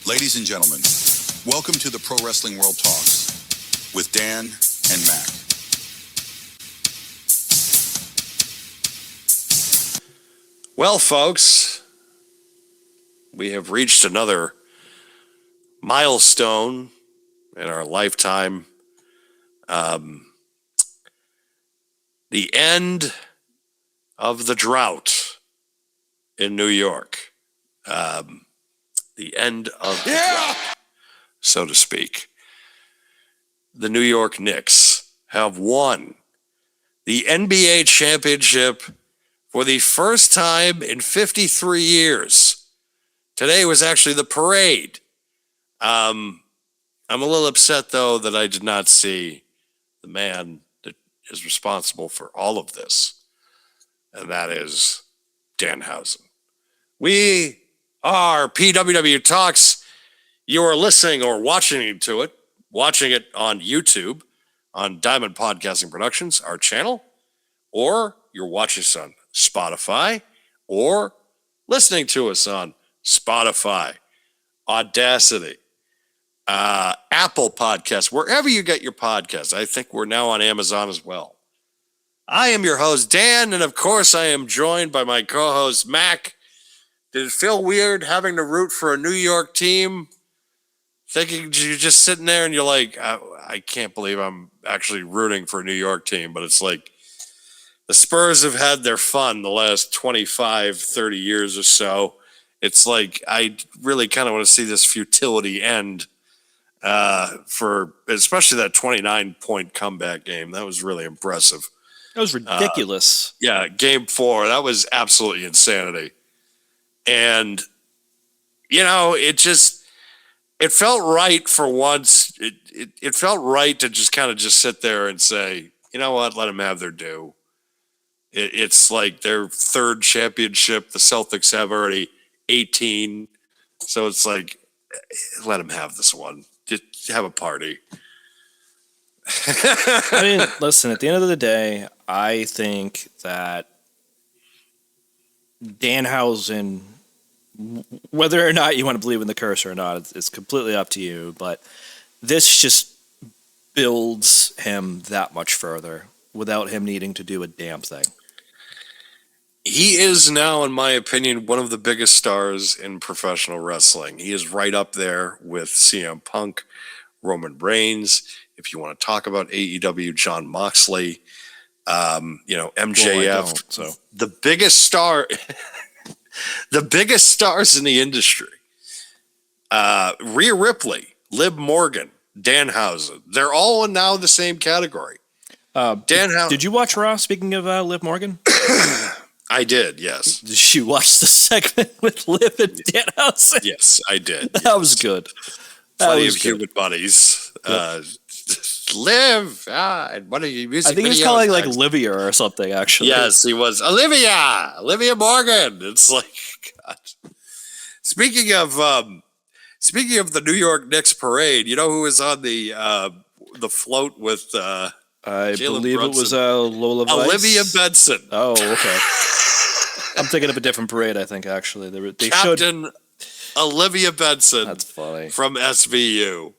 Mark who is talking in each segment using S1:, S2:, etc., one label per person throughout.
S1: Ladies and gentlemen, welcome to the Pro Wrestling World Talks with Dan and Mac.
S2: Well, folks, we have reached another milestone in our lifetime. The end of the drought in New York. The end of the drought, so to speak. The New York Knicks have won the NBA championship for the first time in 53 years. Today was actually the parade. I'm a little upset, though, that I did not see the man that is responsible for all of this, and that is Danhausen. We are PWW Talks. You are listening or watching it on YouTube, on Diamond Podcasting Productions, our channel, or you're watching us on Spotify, or listening to us on Spotify, Audacity, Apple Podcasts, wherever you get your podcasts. I think we're now on Amazon as well. I am your host, Dan, and of course I am joined by my co-host, Mac. Did it feel weird having to root for a New York team? Thinking you're just sitting there and you're like, I can't believe I'm actually rooting for a New York team, but it's like the Spurs have had their fun the last 25, 30 years or so. It's like I really kind of want to see this futility end for especially that 29-point comeback game. That was really impressive.
S3: That was ridiculous.
S2: Yeah, game 4, that was absolutely insanity. And, you know, it felt right for once. It felt right to just kind of just sit there and say, you know what, let them have their due. It's like their third championship. The Celtics have already 18. So it's like, let them have this one. Just have a party.
S3: I mean, listen, at the end of the day, I think that Danhausen, whether or not you want to believe in the curse or not, it's completely up to you. But this just builds him that much further without him needing to do a damn thing.
S2: He is now, in my opinion, one of the biggest stars in professional wrestling. He is right up there with CM Punk, Roman Reigns. If you want to talk about AEW, Jon Moxley, MJF,
S3: Well,
S2: the biggest star, the biggest stars in the industry. Rhea Ripley, Liv Morgan, Danhausen. They're all now the same category.
S3: Danhausen. Did you watch Raw? Speaking of Liv Morgan.
S2: I did, yes.
S3: Did you watch the segment with Liv and Danhausen?
S2: Yes, I did.
S3: That was good.
S2: Plenty of human buddies. Yep. Liv, and what are you music?
S3: I think he was calling like Livia or something. Actually,
S2: yes, he was Olivia Morgan. It's like, God. Speaking of the New York Knicks parade, you know who was on the float with?
S3: I
S2: Jalen
S3: believe
S2: Brunson?
S3: it was Lola Vice.
S2: Olivia Benson.
S3: Oh, okay. I'm thinking of a different parade. I think actually they
S2: Captain
S3: showed
S2: Olivia Benson.
S3: That's funny.
S2: From SVU.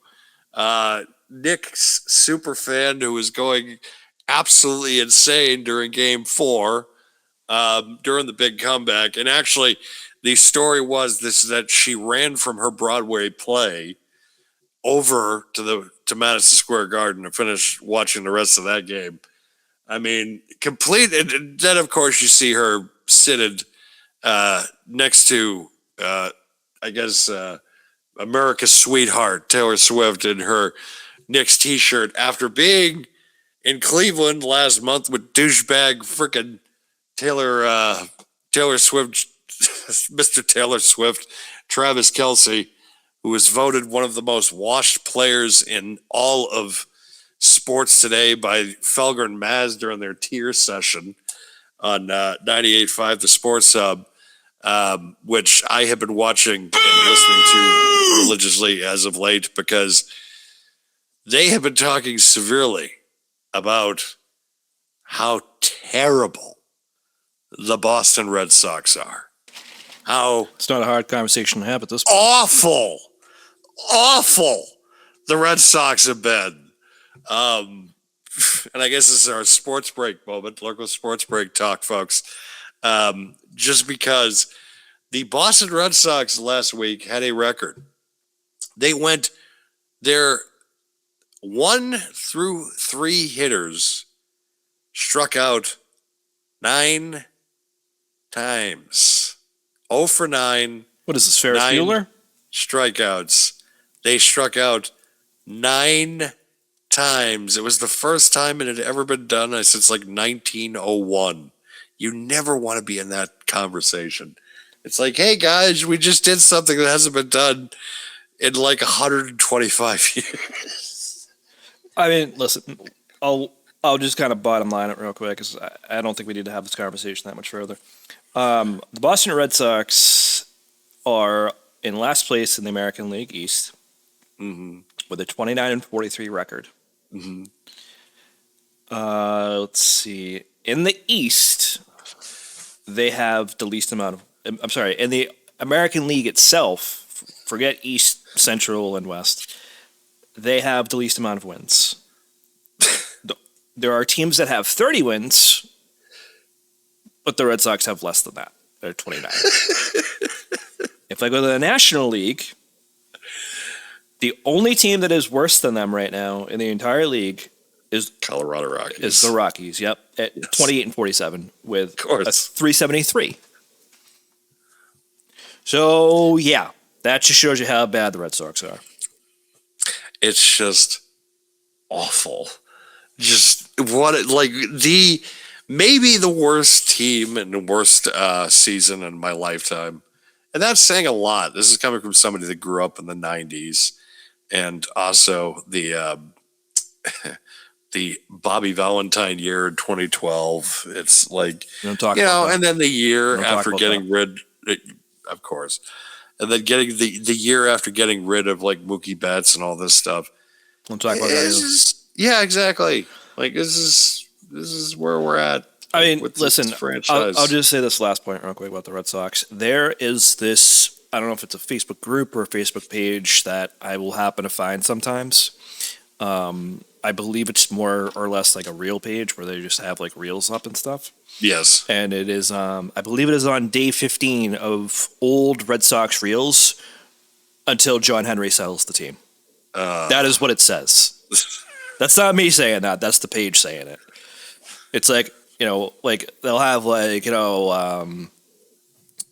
S2: Nick's super fan who was going absolutely insane during game 4, during the big comeback. And actually, the story was that she ran from her Broadway play over to Madison Square Garden to finish watching the rest of that game. I mean, complete. And then, of course, you see her seated next to, America's sweetheart, Taylor Swift, in her Knicks t-shirt after being in Cleveland last month with douchebag freaking Taylor Swift, Mr. Taylor Swift, Travis Kelce, who was voted one of the most washed players in all of sports today by Felger and Maz during their tier session on 98.5 The Sports Hub, which I have been watching and listening to religiously as of late, because they have been talking severely about how terrible the Boston Red Sox are. How
S3: it's not a hard conversation to have at this point.
S2: Awful awful the Red Sox have been. And I guess this is our sports break moment, local sports break talk, folks. Just because the Boston Red Sox last week had a record. They went their 1 through 3 hitters struck out 9 times. 0 for 9.
S3: What is this, Ferris
S2: 9
S3: Bueller?
S2: strikeouts. They struck out 9 times. It was the first time it had ever been done since like 1901. You never want to be in that conversation. It's like, hey guys, we just did something that hasn't been done in like 125 years.
S3: I mean, listen, I'll just kind of bottom line it real quick because I don't think we need to have this conversation that much further. The Boston Red Sox are in last place in the American League East with a 29-43 record. Let's see. In the East, they have the least amount of. I'm sorry. In the American League itself, forget East, Central, and West. They have the least amount of wins. There are teams that have 30 wins, but the Red Sox have less than that. They're 29. If I go to the National League, the only team that is worse than them right now in the entire league is
S2: Colorado Rockies.
S3: Is the Rockies, yep. At 28-47 with a 373. So, yeah, that just shows you how bad the Red Sox are.
S2: It's just awful. Just maybe the worst team and the worst season in my lifetime. And that's saying a lot. This is coming from somebody that grew up in the 90s and also the Bobby Valentine year in 2012. It's like, and then the year after getting rid, of course, and then getting the year after getting rid of like Mookie Betts and all this stuff.
S3: Don't talk about that.
S2: Yeah, exactly. Like this is where we're at.
S3: I mean,
S2: with
S3: listen,
S2: franchise.
S3: I'll just say this last point real quick about the Red Sox. There is this, I don't know if it's a Facebook group or a Facebook page that I will happen to find sometimes. I believe it's more or less like a reel page where they just have like reels up and stuff.
S2: Yes.
S3: And it is, I believe it is on day 15 of old Red Sox reels until John Henry sells the team. That is what it says. That's not me saying that. That's the page saying it. It's like, like they'll have like,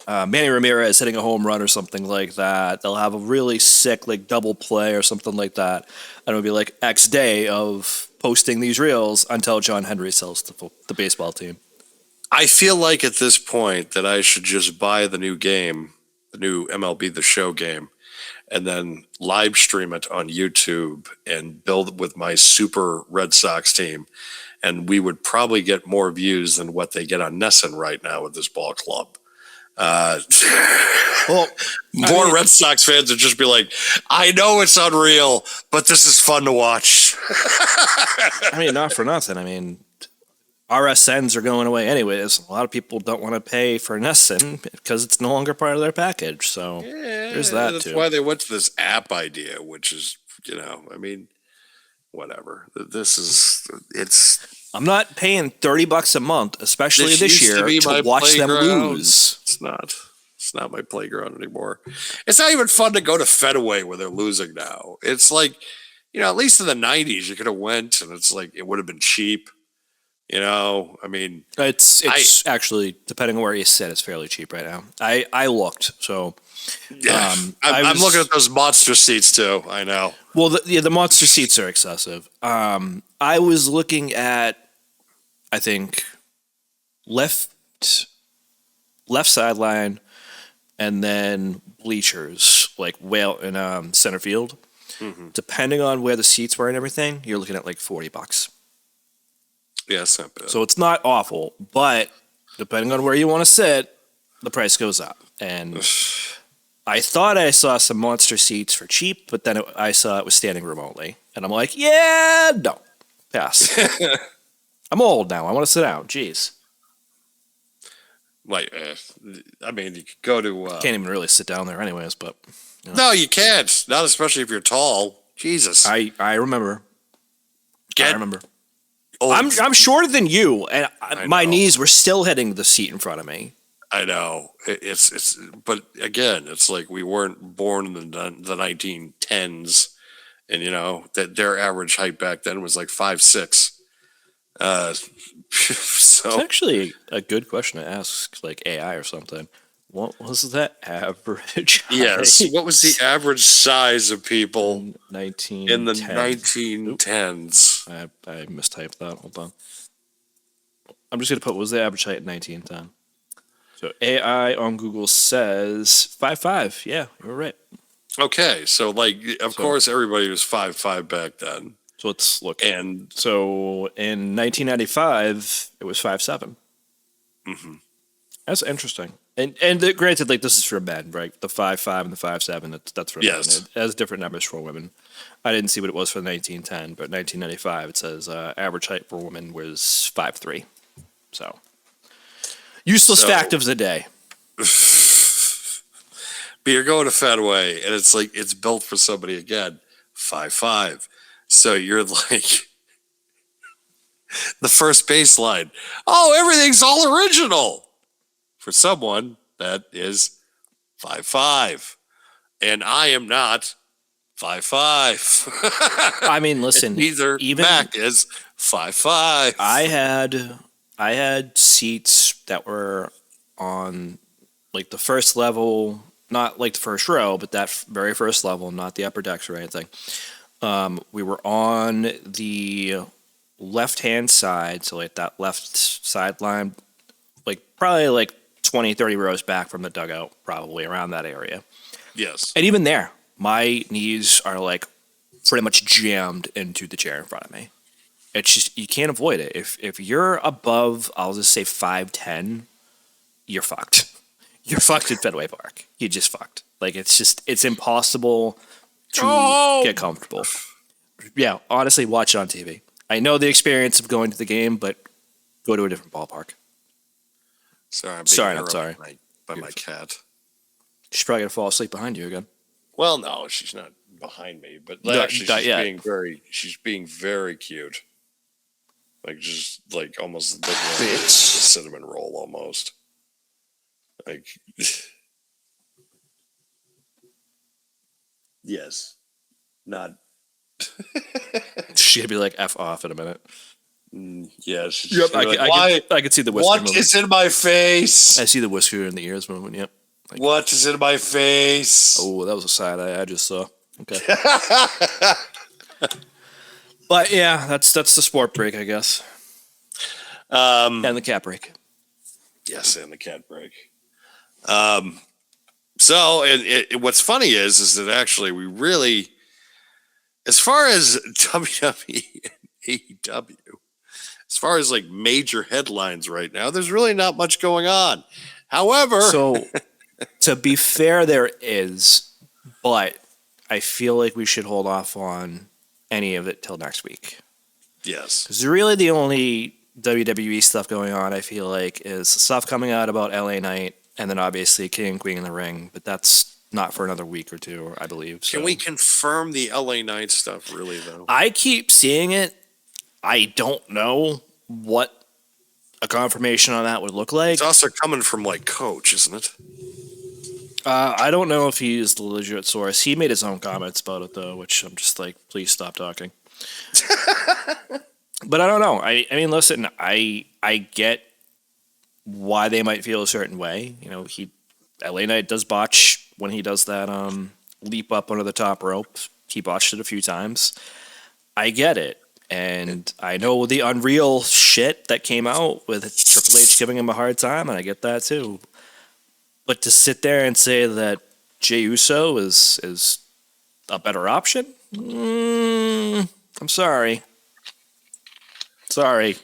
S3: Manny Ramirez hitting a home run or something like that. They'll have a really sick like double play or something like that. And it'll be like X day of posting these reels until John Henry sells the baseball team.
S2: I feel like at this point that I should just buy the new game, the new MLB The Show game, and then live stream it on YouTube and build with my super Red Sox team. And we would probably get more views than what they get on Nesson right now with this ball club. More Red Sox fans would just be like, I know it's unreal, but this is fun to watch.
S3: I mean, not for nothing. I mean, RSNs are going away anyways. A lot of people don't want to pay for Nesson because it's no longer part of their package. So there's that
S2: that's
S3: too.
S2: That's why they went to this app idea, which is, I mean, whatever.
S3: I'm not paying $30 a month, especially this year, to watch them lose.
S2: It's not my playground anymore. It's not even fun to go to Fenway where they're losing now. It's like, at least in the 90s, you could have went and it's like, it would have been cheap. I mean,
S3: it's actually, depending on where you sit, it's fairly cheap right now. I looked, so
S2: yeah. I'm looking at those monster seats too. I know.
S3: Well, the monster seats are excessive. I was looking at, I think, left sideline, and then bleachers, like in center field. Mm-hmm. Depending on where the seats were and everything, you're looking at like $40.
S2: Yeah, it's not bad.
S3: So it's not awful, but depending on where you want to sit, the price goes up. And I thought I saw some monster seats for cheap, but then I saw it was standing room only. And I'm like, yeah, no. Pass. I'm old now. I want to sit down. Jeez.
S2: Like, I mean, you could go to.
S3: Can't even really sit down there, anyways. But
S2: No, you can't. Not especially if you're tall. Jesus.
S3: I remember.
S2: Get
S3: I remember.
S2: old.
S3: I'm shorter than you, and my
S2: know.
S3: knees were still hitting the seat in front of me.
S2: I know. It's. But again, it's like we weren't born in the 1910s, and that their average height back then was like 5'6".
S3: It's
S2: So
S3: actually a good question to ask, like AI or something. What was that average
S2: yes,
S3: height
S2: what was the average size of people
S3: in 1910?
S2: in the 1910s?
S3: I mistyped that. Hold on. I'm just going to put, what was the average height in 1910? So AI on Google says 5'5". Yeah, you were right.
S2: Okay, so of course everybody was 5'5" back then.
S3: So let's look.
S2: And
S3: So in 1995, it was 5'7".
S2: mm-hmm.
S3: That's interesting. And granted, like, this is for men, right? The 5'5" and the 5'7", that's for men. It has different numbers for women. I didn't see what it was for 1910, but 1995, it says average height for women was 5'3". So, useless fact of the day.
S2: But you're going to Fenway, and it's like it's built for somebody again, 5'5". So you're like the first baseline. Oh, everything's all original for someone that is 5'5", and I am not 5'5".
S3: I mean, listen,
S2: Neither
S3: even
S2: Mac is 5'5".
S3: I had seats that were on like the first level, not like the first row, but that very first level, not the upper decks or anything. We were on the left-hand side, so like that left sideline, like probably like 20, 30 rows back from the dugout, probably around that area.
S2: Yes.
S3: And even there, my knees are like pretty much jammed into the chair in front of me. It's just, you can't avoid it. If you're above, I'll just say 5'10", you're fucked. You're fucked at Fenway Park. You just fucked. Like, it's impossible to get comfortable. Yeah, honestly, watch it on TV. I know the experience of going to the game, but go to a different ballpark.
S2: Sorry, I'm
S3: Sorry, not sorry.
S2: By my cat.
S3: She's probably gonna fall asleep behind you again.
S2: Well, no, she's not behind me, but
S3: No,
S2: actually,
S3: not yet.
S2: she's being very cute. Like, just like almost like a cinnamon roll, almost. Like, yes, not.
S3: She'd be like F off in a minute.
S2: Yes.
S3: Yep, I could see the whisker
S2: What
S3: moving.
S2: is in my face?
S3: I see the whisker in the ears moving. Yep. Like,
S2: What is in my face?
S3: oh, that was a side eye I just saw. Okay. But yeah, that's the sport break, I guess. And the cat break.
S2: Yes, and the cat break. So, what's funny is that actually we really, as far as WWE and AEW, as far as like major headlines right now, there's really not much going on. However,
S3: So, to be fair, there is, but I feel like we should hold off on any of it till next week.
S2: yes,
S3: Because really the only WWE stuff going on, I feel like, is stuff coming out about LA Knight, and then obviously King and Queen in the ring, but that's not for another week or two, I believe. So.
S2: can we confirm the LA Knight stuff? Really though,
S3: I keep seeing it. I don't know what a confirmation on that would look like.
S2: it's also coming from like Coach, isn't it?
S3: I don't know if he's the legit source. He made his own comments about it, though, which I'm just like, please stop talking. But I don't know. I mean, listen, I get why they might feel a certain way. You know, LA Knight does botch when he does that leap up under the top rope. He botched it a few times. I get it. And I know the Unreal shit that came out with Triple H giving him a hard time, and I get that too. But to sit there and say that Jey Uso is a better option? I'm sorry. Sorry.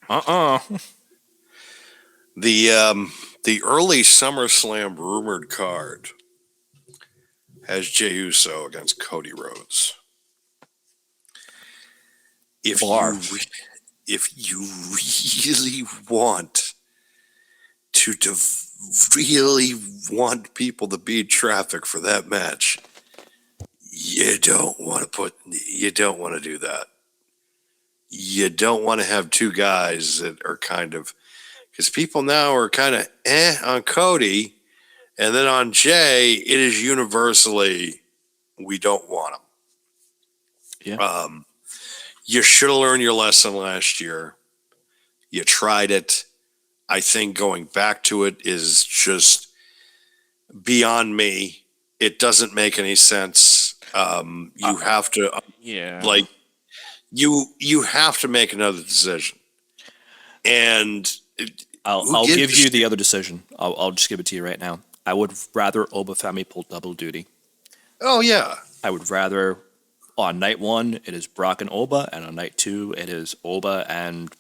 S2: The early SummerSlam rumored card has Jey Uso against Cody Rhodes. If you really want really want people to be in traffic for that match, you don't want to do that. You don't want to have two guys that are kind of, because people now are kind of on Cody, and then on Jay, it is universally, we don't want him.
S3: Yeah.
S2: You should have learned your lesson last year. You tried it. I think going back to it is just beyond me. It doesn't make any sense. You have to, like, you have to make another decision. And
S3: I'll give you the other decision. I'll just give it to you right now. I would rather Obafemi pull double duty.
S2: Oh, yeah.
S3: I would rather, on night one, it is Brock and Oba, and on night two, it is Oba and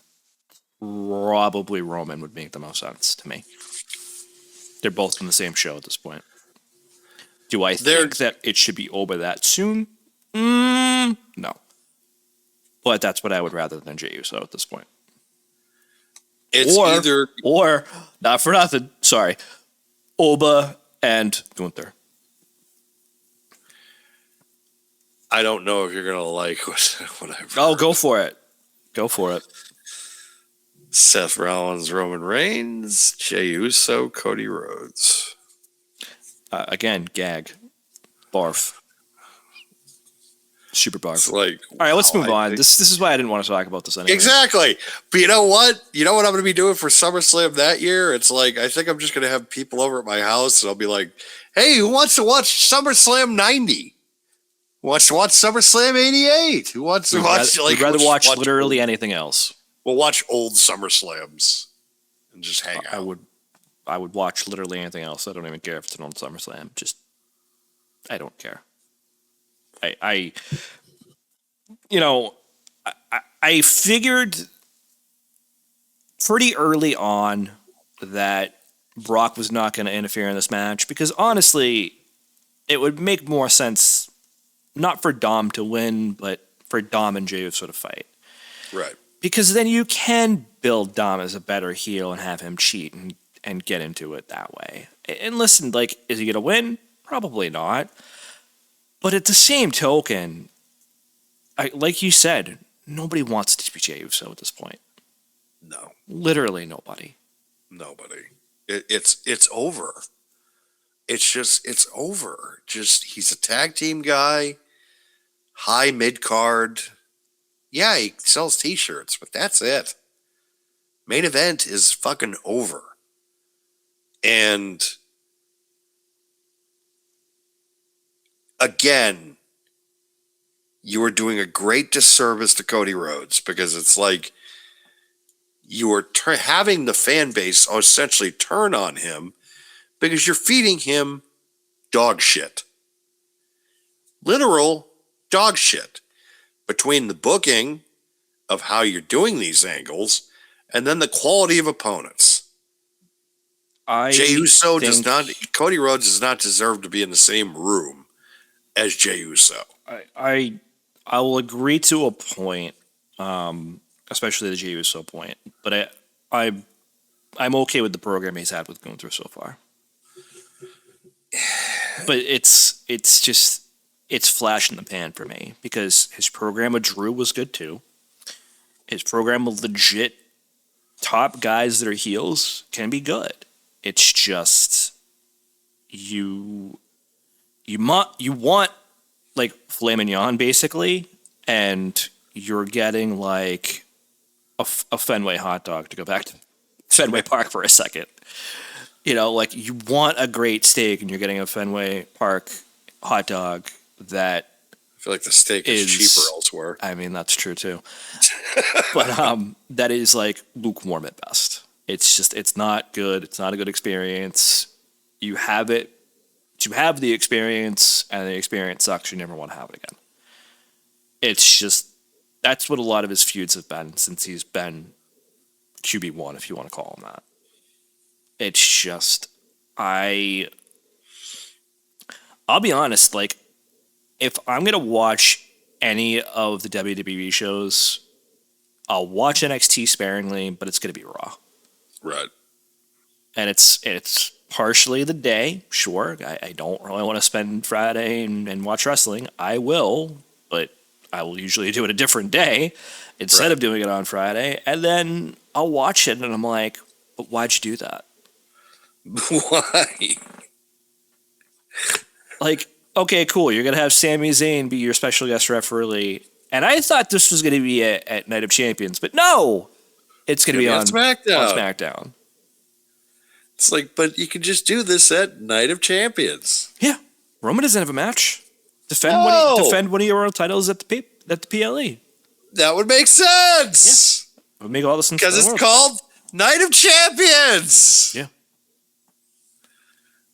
S3: probably Roman would make the most sense to me. They're both in the same show at this point. Do I think that it should be Oba that soon? No. But that's what I would rather than Jey Uso at this point.
S2: It's either...
S3: Or, not for nothing, sorry, Oba and Gunther.
S2: I don't know if you're going to like what I've heard.
S3: Oh, go for it. Go for it.
S2: Seth Rollins, Roman Reigns, Jey Uso, Cody Rhodes.
S3: Again, gag. Barf. Super barf.
S2: It's like,
S3: all right, let's move on. This is why I didn't want to talk about this anyway.
S2: Exactly. But you know what? You know what I'm going to be doing for SummerSlam that year? It's like, I think I'm just going to have people over at my house, and I'll be like, hey, who wants to watch SummerSlam 90? Who wants to watch SummerSlam 88? Who wants to watch...
S3: We'd rather watch literally anything else.
S2: We'll watch old SummerSlams and just hang out.
S3: I would watch literally anything else. I don't even care if it's an old SummerSlam. I don't care. I figured pretty early on that Brock was not going to interfere in this match because honestly, it would make more sense not for Dom to win, but for Dom and Jey Uso to fight.
S2: Right.
S3: Because then you can build Dom as a better heel and have him cheat and get into it that way. And listen, like, is he going to win? Probably not. But at the same token, like you said, nobody wants to be Jey Uso at this point.
S2: No.
S3: Literally nobody.
S2: Nobody. It's over. It's over. He's a tag team guy, high mid-card. Yeah, he sells t-shirts, but that's it. Main event is fucking over. And again, you are doing a great disservice to Cody Rhodes because it's like you are having the fan base essentially turn on him because you're feeding him dog shit. Literal dog shit. Between the booking of how you're doing these angles and then the quality of opponents. Jey Uso Cody Rhodes does not deserve to be in the same room as Jey Uso.
S3: I will agree to a point, especially the Jey Uso point, but I'm okay with the program he's had with Gunther so far. But it's flash in the pan for me because his program with Drew was good too. His program with legit top guys that are heels can be good. It's just you want like filet mignon basically, and you're getting like a Fenway hot dog, to go back to Fenway Park for a second. Like you want a great steak and you're getting a Fenway Park hot dog that
S2: I feel like the steak is cheaper elsewhere.
S3: I mean, that's true too. But that is like lukewarm at best. It's not good. It's not a good experience. You have it to have the experience, and the experience sucks. You never want to have it again. It's just, that's what a lot of his feuds have been since he's been QB1, if you want to call him that. It's just, I'll be honest, like, if I'm going to watch any of the WWE shows, I'll watch NXT sparingly, but it's going to be Raw.
S2: Right.
S3: and it's partially the day. Sure, I don't really want to spend Friday and watch wrestling. I will, but I will usually do it a different day instead of doing it on Friday. And then I'll watch it, and I'm like, but why'd you do that?
S2: Why?
S3: Like, okay, cool. You're gonna have Sami Zayn be your special guest referee, and I thought this was gonna be at Night of Champions, but no, it's gonna be on SmackDown.
S2: It's like, but you can just do this at Night of Champions.
S3: Yeah, Roman doesn't have a match. Defend one of your world titles at the PLE.
S2: That would make sense.
S3: Yeah, it would make all the sense
S2: because it's called Night of Champions.
S3: Yeah.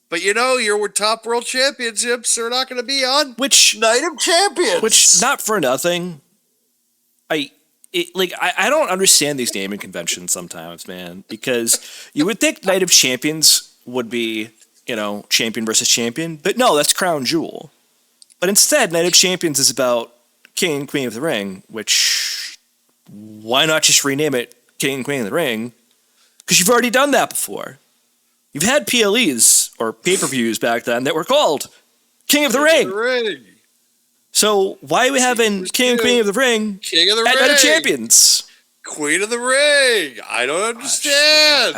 S2: But your top world championships are not going to be on Night of Champions.
S3: Which, not for nothing, I don't understand these naming conventions sometimes, man. Because you would think Night of Champions would be, champion versus champion, but no, that's Crown Jewel. But instead, Night of Champions is about King and Queen of the Ring. Which, why not just rename it King and Queen of the Ring? Because you've already done that before. You've had PLEs or pay-per-views back then that were called King of the Ring. So why are we having King and Queen of the Ring at Night of Champions?
S2: Queen of the Ring. I don't understand.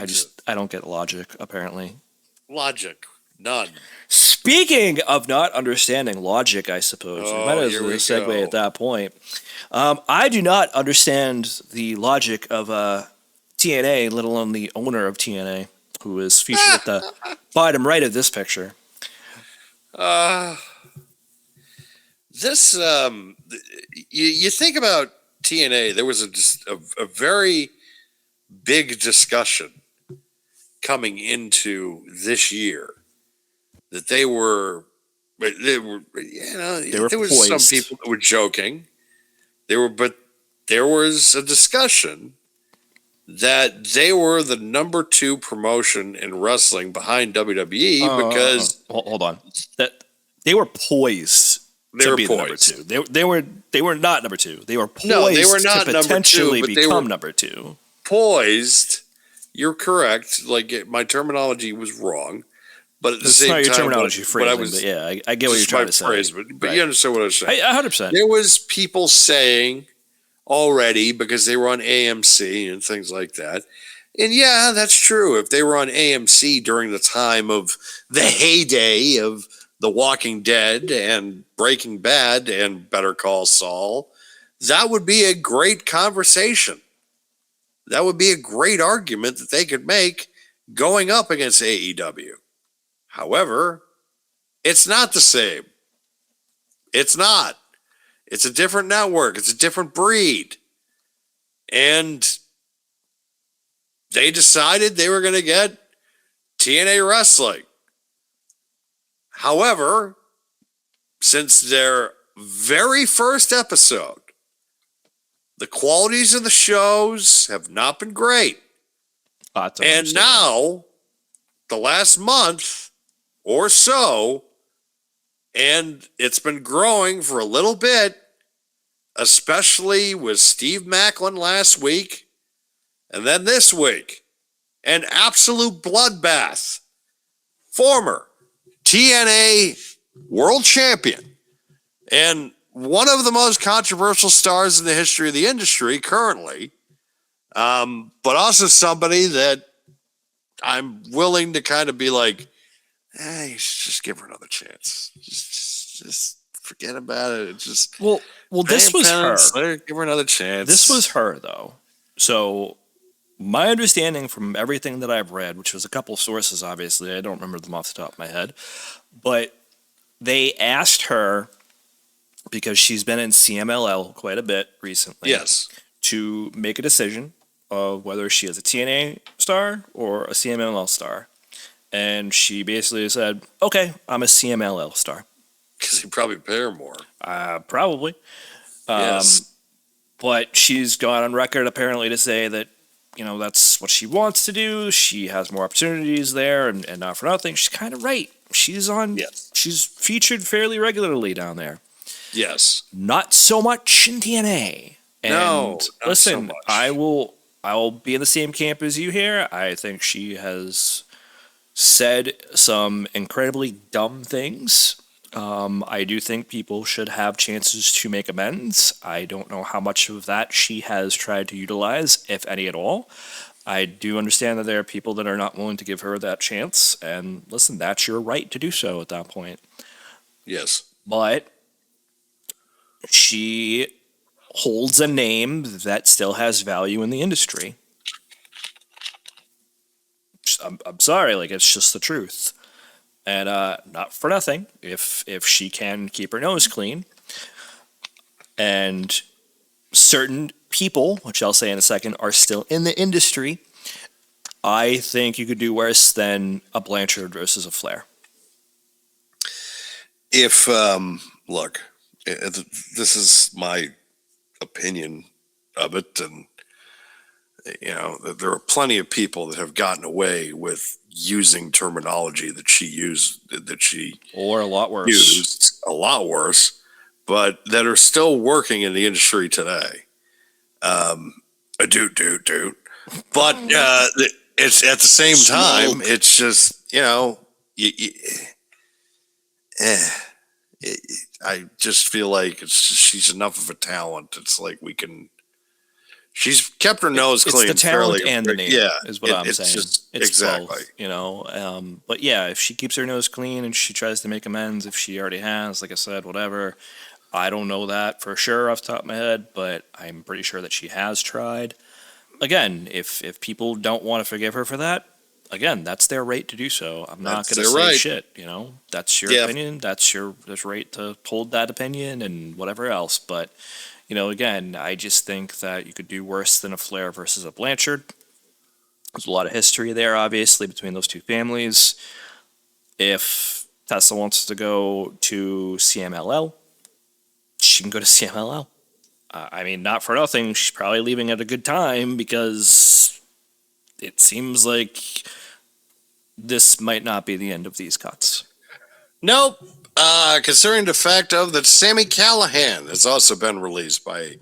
S3: I don't get logic, apparently.
S2: Logic. None.
S3: Speaking of not understanding logic, I suppose. We might as well segue at that point. I do not understand the logic of TNA, let alone the owner of TNA, who is featured at the bottom right of this picture.
S2: This you think about TNA, there was a very big discussion coming into this year that there were there was
S3: poised.
S2: some people that were joking. But there was a discussion that they were the number 2 promotion in wrestling behind WWE because
S3: hold on, that they were poised. They were poised. Number 2. They were not number 2. They were poised.
S2: No, they were not
S3: to potentially become number 2.
S2: Poised. You're correct. Like my terminology was wrong, but at the same time,
S3: not your terminology phrasing. I get what you're trying to say.
S2: Phrase, but you understand what I was saying.
S3: 100%.
S2: There was people saying already because they were on AMC and things like that. And yeah, that's true. If they were on AMC during the time of the heyday of The Walking Dead and Breaking Bad and Better Call Saul, that would be a great conversation. That would be a great argument that they could make going up against AEW. However, it's not the same. It's not. It's a different network. It's a different breed. And they decided they were going to get TNA Wrestling. However, since their very first episode, the qualities of the shows have not been great. And now, the last month or so, and it's been growing for a little bit, especially with Steve Macklin last week, and then this week, an absolute bloodbath. Former TNA World Champion and one of the most controversial stars in the history of the industry currently, but also somebody that I'm willing to kind of be like, you should just give her another chance. Just forget about it. Just
S3: well, this was her.
S2: Let her give her another chance.
S3: This was her, though. So my understanding from everything that I've read, which was a couple sources, obviously, I don't remember them off the top of my head, but they asked her, because she's been in CMLL quite a bit recently,
S2: yes,
S3: to make a decision of whether she is a TNA star or a CMLL star. And she basically said, okay, I'm a CMLL star.
S2: Because you probably pay her more.
S3: Probably.
S2: Yes.
S3: But she's gone on record apparently to say that, that's what she wants to do. She has more opportunities there, and not for nothing. She's kind of right. She's featured fairly regularly down there.
S2: Yes.
S3: Not so much in TNA. And
S2: no,
S3: listen,
S2: so much.
S3: I will be in the same camp as you here. I think she has said some incredibly dumb things. I do think people should have chances to make amends. I don't know how much of that she has tried to utilize, if any at all. I do understand that there are people that are not willing to give her that chance, and listen, that's your right to do so at that point.
S2: Yes.
S3: But she holds a name that still has value in the industry. I'm sorry, like, it's just the truth. And not for nothing, if she can keep her nose clean, and certain people, which I'll say in a second, are still in the industry, I think you could do worse than a Blanchard versus a Flair.
S2: If look, this is my opinion of it, and there are plenty of people that have gotten away with using terminology that she
S3: Or a lot worse.
S2: used a lot worse, but that are still working in the industry today. A doot. But it's at the same time, it's just I just feel like she's enough of a talent. It's like she's kept her nose clean.
S3: It's the talent
S2: fairly,
S3: and the name, is what I'm
S2: it's
S3: saying.
S2: Just,
S3: it's
S2: exactly.
S3: both, but yeah, if she keeps her nose clean and she tries to make amends, if she already has, like I said, whatever. I don't know that for sure off the top of my head, but I'm pretty sure that she has tried. Again, if people don't want to forgive her for that, again, that's their right to do so. I'm not going to say shit. That's your opinion. That's your right to hold that opinion and whatever else. But again, I just think that you could do worse than a Flair versus a Blanchard. There's a lot of history there, obviously, between those two families. If Tessa wants to go to CMLL, she can go to CMLL. Not for nothing, she's probably leaving at a good time, because it seems like this might not be the end of these cuts.
S2: Nope. Considering the fact of that Sami Callihan has also been released by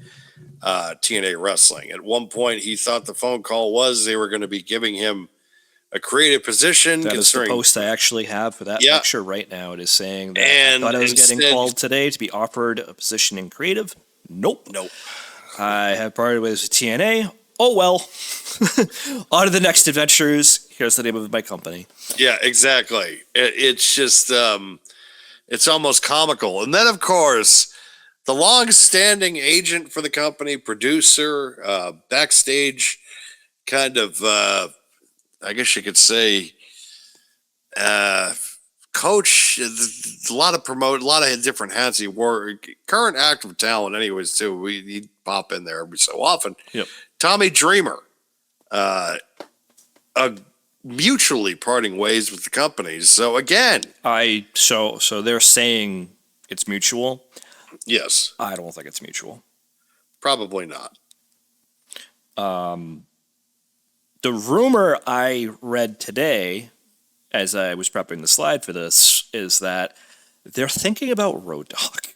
S2: TNA Wrestling. At one point, he thought the phone call was they were going to be giving him a creative position.
S3: That is the post I actually have for that picture right now. It is saying that I thought I was getting called today to be offered a position in creative. Nope. I have parted ways with TNA. Oh, well. On to the next adventures. Here's the name of my company.
S2: Yeah, exactly. It's just, it's almost comical. And then, of course, the long-standing agent for the company, producer, backstage kind of, I guess you could say, coach, a lot of different hats he wore. Current active talent, anyways, too. He'd pop in there every so often.
S3: Yep.
S2: Tommy Dreamer, mutually parting ways with the companies. So again,
S3: so they're saying it's mutual.
S2: Yes.
S3: I don't think it's mutual.
S2: Probably not.
S3: The rumor I read today, as I was prepping the slide for this, is that they're thinking about Road Dogg.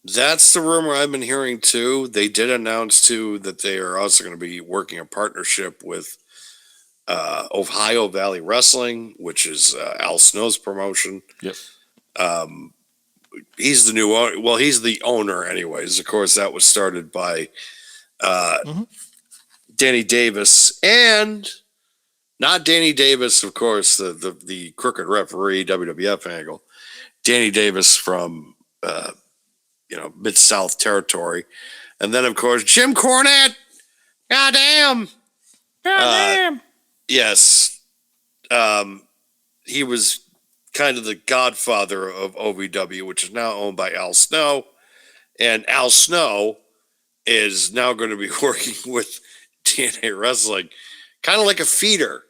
S2: That's the rumor I've been hearing too. They did announce too that they are also going to be working a partnership with Ohio Valley Wrestling, which is Al Snow's promotion.
S3: Yep.
S2: He's the new owner. Well, he's the owner, anyways. Of course, that was started by Danny Davis, and not Danny Davis, of course, the crooked referee WWF angle. Danny Davis from Mid-South territory, and then of course Jim Cornette. Goddamn. Yes. He was kind of the godfather of OVW, which is now owned by Al Snow, and Al Snow is now going to be working with TNA Wrestling, kind of like a feeder,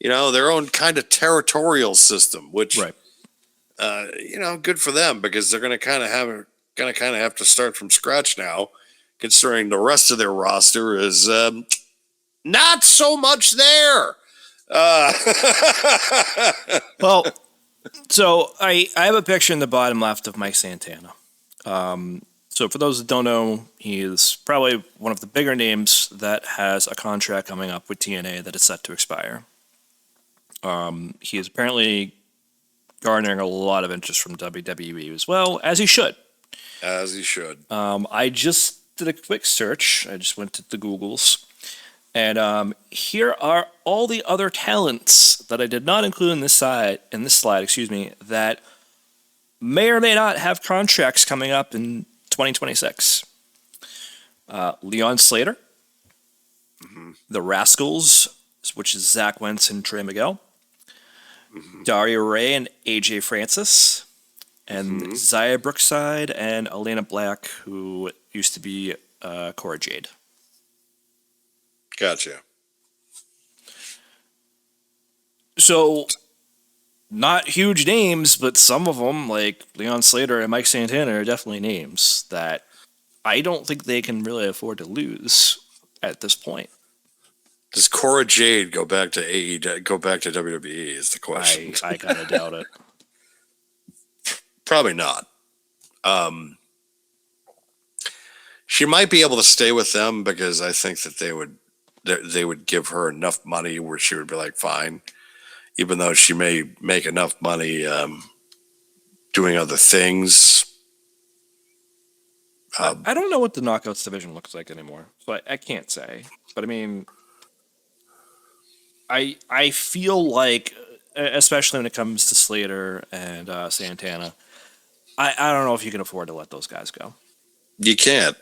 S2: their own kind of territorial system, which,
S3: right.
S2: Good for them, because they're going to kind of have to start from scratch now, considering the rest of their roster is not so much there.
S3: Well, so I have a picture in the bottom left of Mike Santana. So for those that don't know, he is probably one of the bigger names that has a contract coming up with TNA that is set to expire. He is apparently garnering a lot of interest from WWE as well, as he should.
S2: As he should.
S3: I just did a quick search. I just went to the Googles. And here are all the other talents that I did not include in this slide, that may or may not have contracts coming up in 2026. Leon Slater, the Rascals, which is Zach Wentz and Trey Miguel, Daria Ray and AJ Francis, and Zaya Brookside and Elena Black, who used to be Cora Jade.
S2: Gotcha.
S3: So, not huge names, but some of them, like Leon Slater and Mike Santana, are definitely names that I don't think they can really afford to lose at this point.
S2: Does Cora Jade go back to go back to WWE is the question.
S3: I kind of doubt it.
S2: Probably not. She might be able to stay with them because I think that they would give her enough money where she would be like, fine, even though she may make enough money doing other things.
S3: I don't know what the Knockouts division looks like anymore, so I can't say. But I mean, I feel like, especially when it comes to Slater and Santana, I don't know if you can afford to let those guys go.
S2: You can't,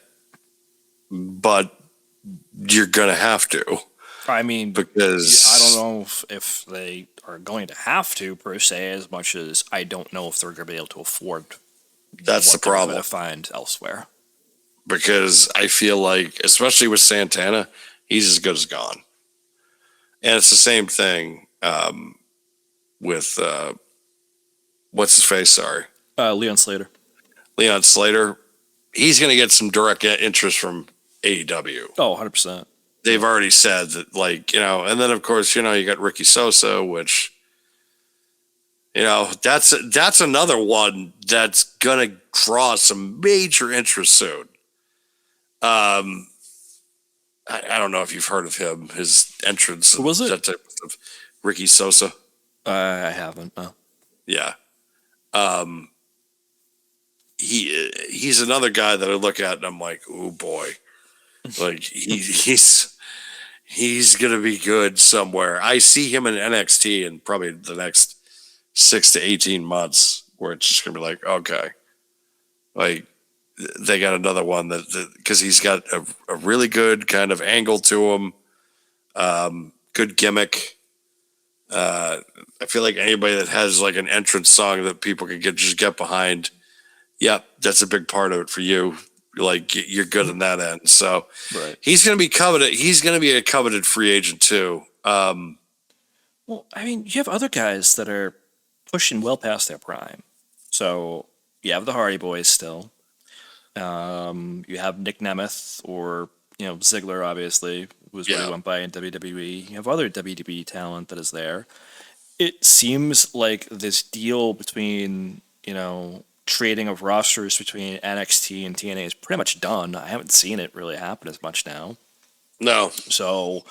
S2: but you're gonna have to.
S3: I mean,
S2: because
S3: I don't know if they are going to have to per se, as much as I don't know if they're going to be able to afford.
S2: That's the problem.
S3: To find elsewhere.
S2: Because I feel like, especially with Santana, he's as good as gone. And it's the same thing with what's his face? Sorry,
S3: Leon Slater.
S2: Leon Slater. He's going to get some direct interest from AEW.
S3: Oh, 100%.
S2: They've already said that, like, and then of course, you got Ricky Sosa, which, that's another one that's going to draw some major interest soon. I don't know if you've heard of him, his entrance.
S3: Who was it?
S2: That type of stuff. Ricky Sosa.
S3: I haven't. No.
S2: Yeah. He's another guy that I look at and I'm like, oh boy, like he's gonna be good somewhere. I see him in NXT in probably the next 6 to 18 months, where it's just gonna be like, okay, like they got another one that because he's got a really good kind of angle to him, good gimmick. I feel like anybody that has like an entrance song that people can get behind, yep, that's a big part of it for you. Like you're good in that end. So
S3: right.
S2: He's going to be coveted. He's going to be a coveted free agent too.
S3: Well, I mean, you have other guys that are pushing well past their prime. So you have the Hardy Boys still. You have Nick Nemeth or Ziggler, obviously, who's what he went by in WWE. You have other WWE talent that is there. It seems like this deal between trading of rosters between NXT and TNA is pretty much done. I haven't seen it really happen as much now.
S2: No.
S3: So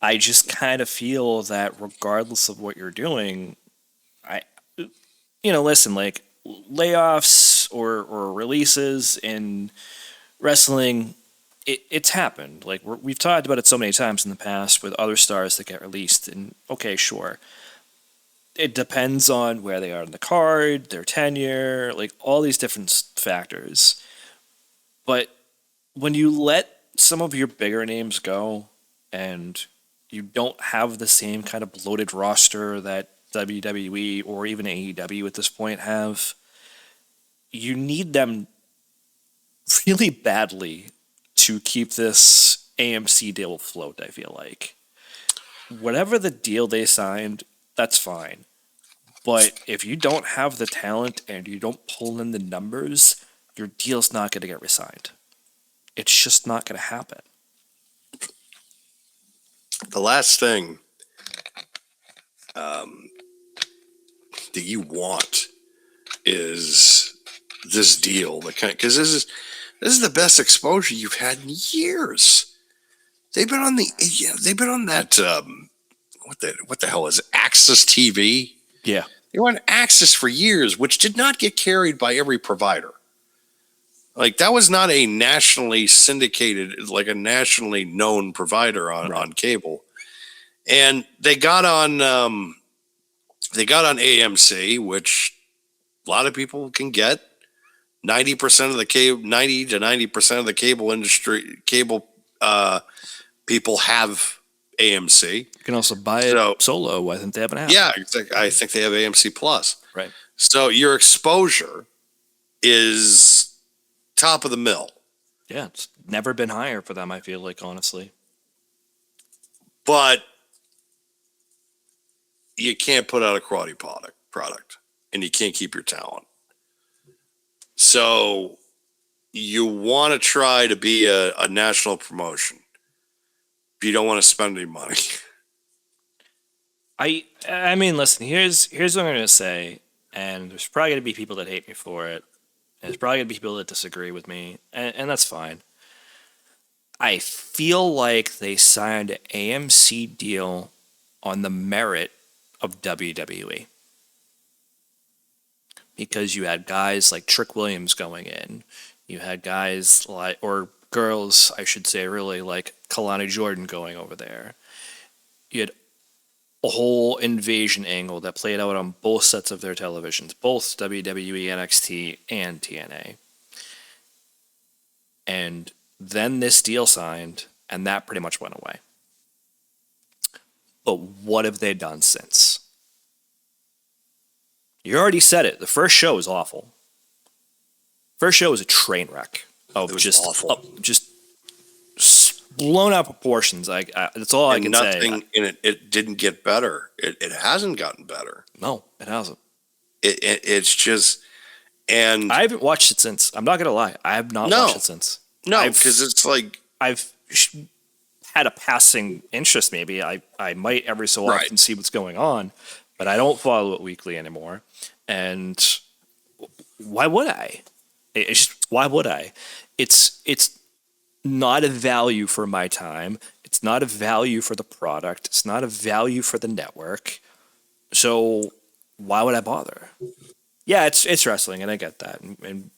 S3: I just kind of feel that regardless of what you're doing, listen, like layoffs or releases in wrestling, it's happened. Like we've talked about it so many times in the past with other stars that get released. And okay, sure. It depends on where they are in the card, their tenure, like all these different factors. But when you let some of your bigger names go and you don't have the same kind of bloated roster that WWE or even AEW at this point have, you need them really badly to keep this AMC deal afloat, I feel like. Whatever the deal they signed, that's fine. But if you don't have the talent and you don't pull in the numbers, your deal's not going to get re-signed. It's just not going to happen.
S2: The last thing that you want is this deal, because this is This is the best exposure you've had in years. They've been on that what the hell is it? Access TV?
S3: Yeah.
S2: They were on Access for years, which did not get carried by every provider. Like that was not a nationally syndicated, like a nationally known provider on cable. And they got on AMC, which a lot of people can get. 90% of the cable, 90 to 90% of the cable industry, people have AMC.
S3: You can also buy it solo. I think they have an app.
S2: Yeah, I think they have AMC Plus.
S3: Right.
S2: So your exposure is top of the mill.
S3: Yeah, it's never been higher for them, I feel like, honestly.
S2: But you can't put out a quality product, and you can't keep your talent. So you want to try to be a national promotion, but you don't want to spend any money.
S3: I mean, listen, here's what I'm going to say, and there's probably going to be people that hate me for it, and there's probably going to be people that disagree with me, and that's fine. I feel like they signed an AMC deal on the merit of WWE. Because you had guys like Trick Williams going in. You had guys like, or girls, I should say, really, like Kalani Jordan going over there. You had a whole invasion angle that played out on both sets of their televisions, both WWE, NXT, and TNA. And then this deal signed, and that pretty much went away. But what have they done since? You already said it. The first show was awful. First show was a train wreck of just awful, just blown out proportions. That's all I can say.
S2: Nothing in it. It didn't get better. It hasn't gotten better.
S3: No, it hasn't.
S2: It's just, and
S3: I haven't watched it since. I'm not gonna lie. I have not watched it since.
S2: No, because it's like
S3: I've had a passing interest. Maybe I might every so often see what's going on, but I don't follow it weekly anymore. And why would I? It's just, why would I? It's not a value for my time. It's not a value for the product. It's not a value for the network. So why would I bother? Yeah, it's wrestling, and I get that. And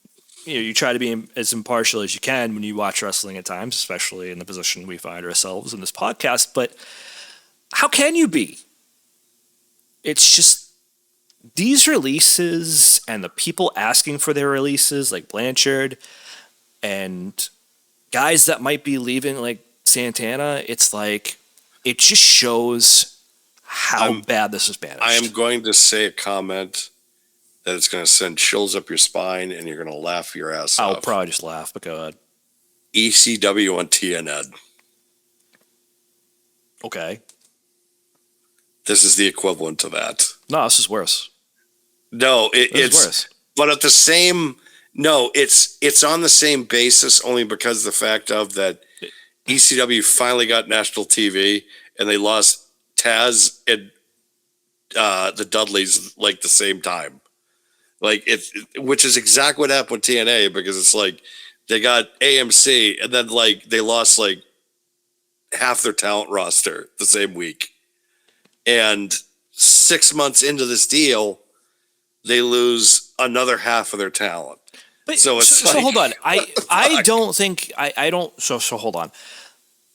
S3: you know, you try to be as impartial as you can when you watch wrestling at times, especially in the position we find ourselves in this podcast. But how can you be? It's just these releases and the people asking for their releases, like Blanchard and guys that might be leaving, like Santana. It's like it just shows how bad this is managed.
S2: I am going to say a comment that it's going to send chills up your spine, and you're going to laugh your ass off.
S3: I'll probably just laugh, but go ahead.
S2: ECW on TNN.
S3: Okay.
S2: This is the equivalent to that.
S3: No, this is worse.
S2: No, it's
S3: worse.
S2: But at the same, no, it's on the same basis only because the fact of that ECW finally got national TV and they lost Taz and the Dudleys like the same time. Like which is exactly what happened with TNA, because it's like they got AMC and then like they lost like half their talent roster the same week. And 6 months into this deal, they lose another half of their talent.
S3: But,
S2: so
S3: hold on. I don't think I don't. So hold on.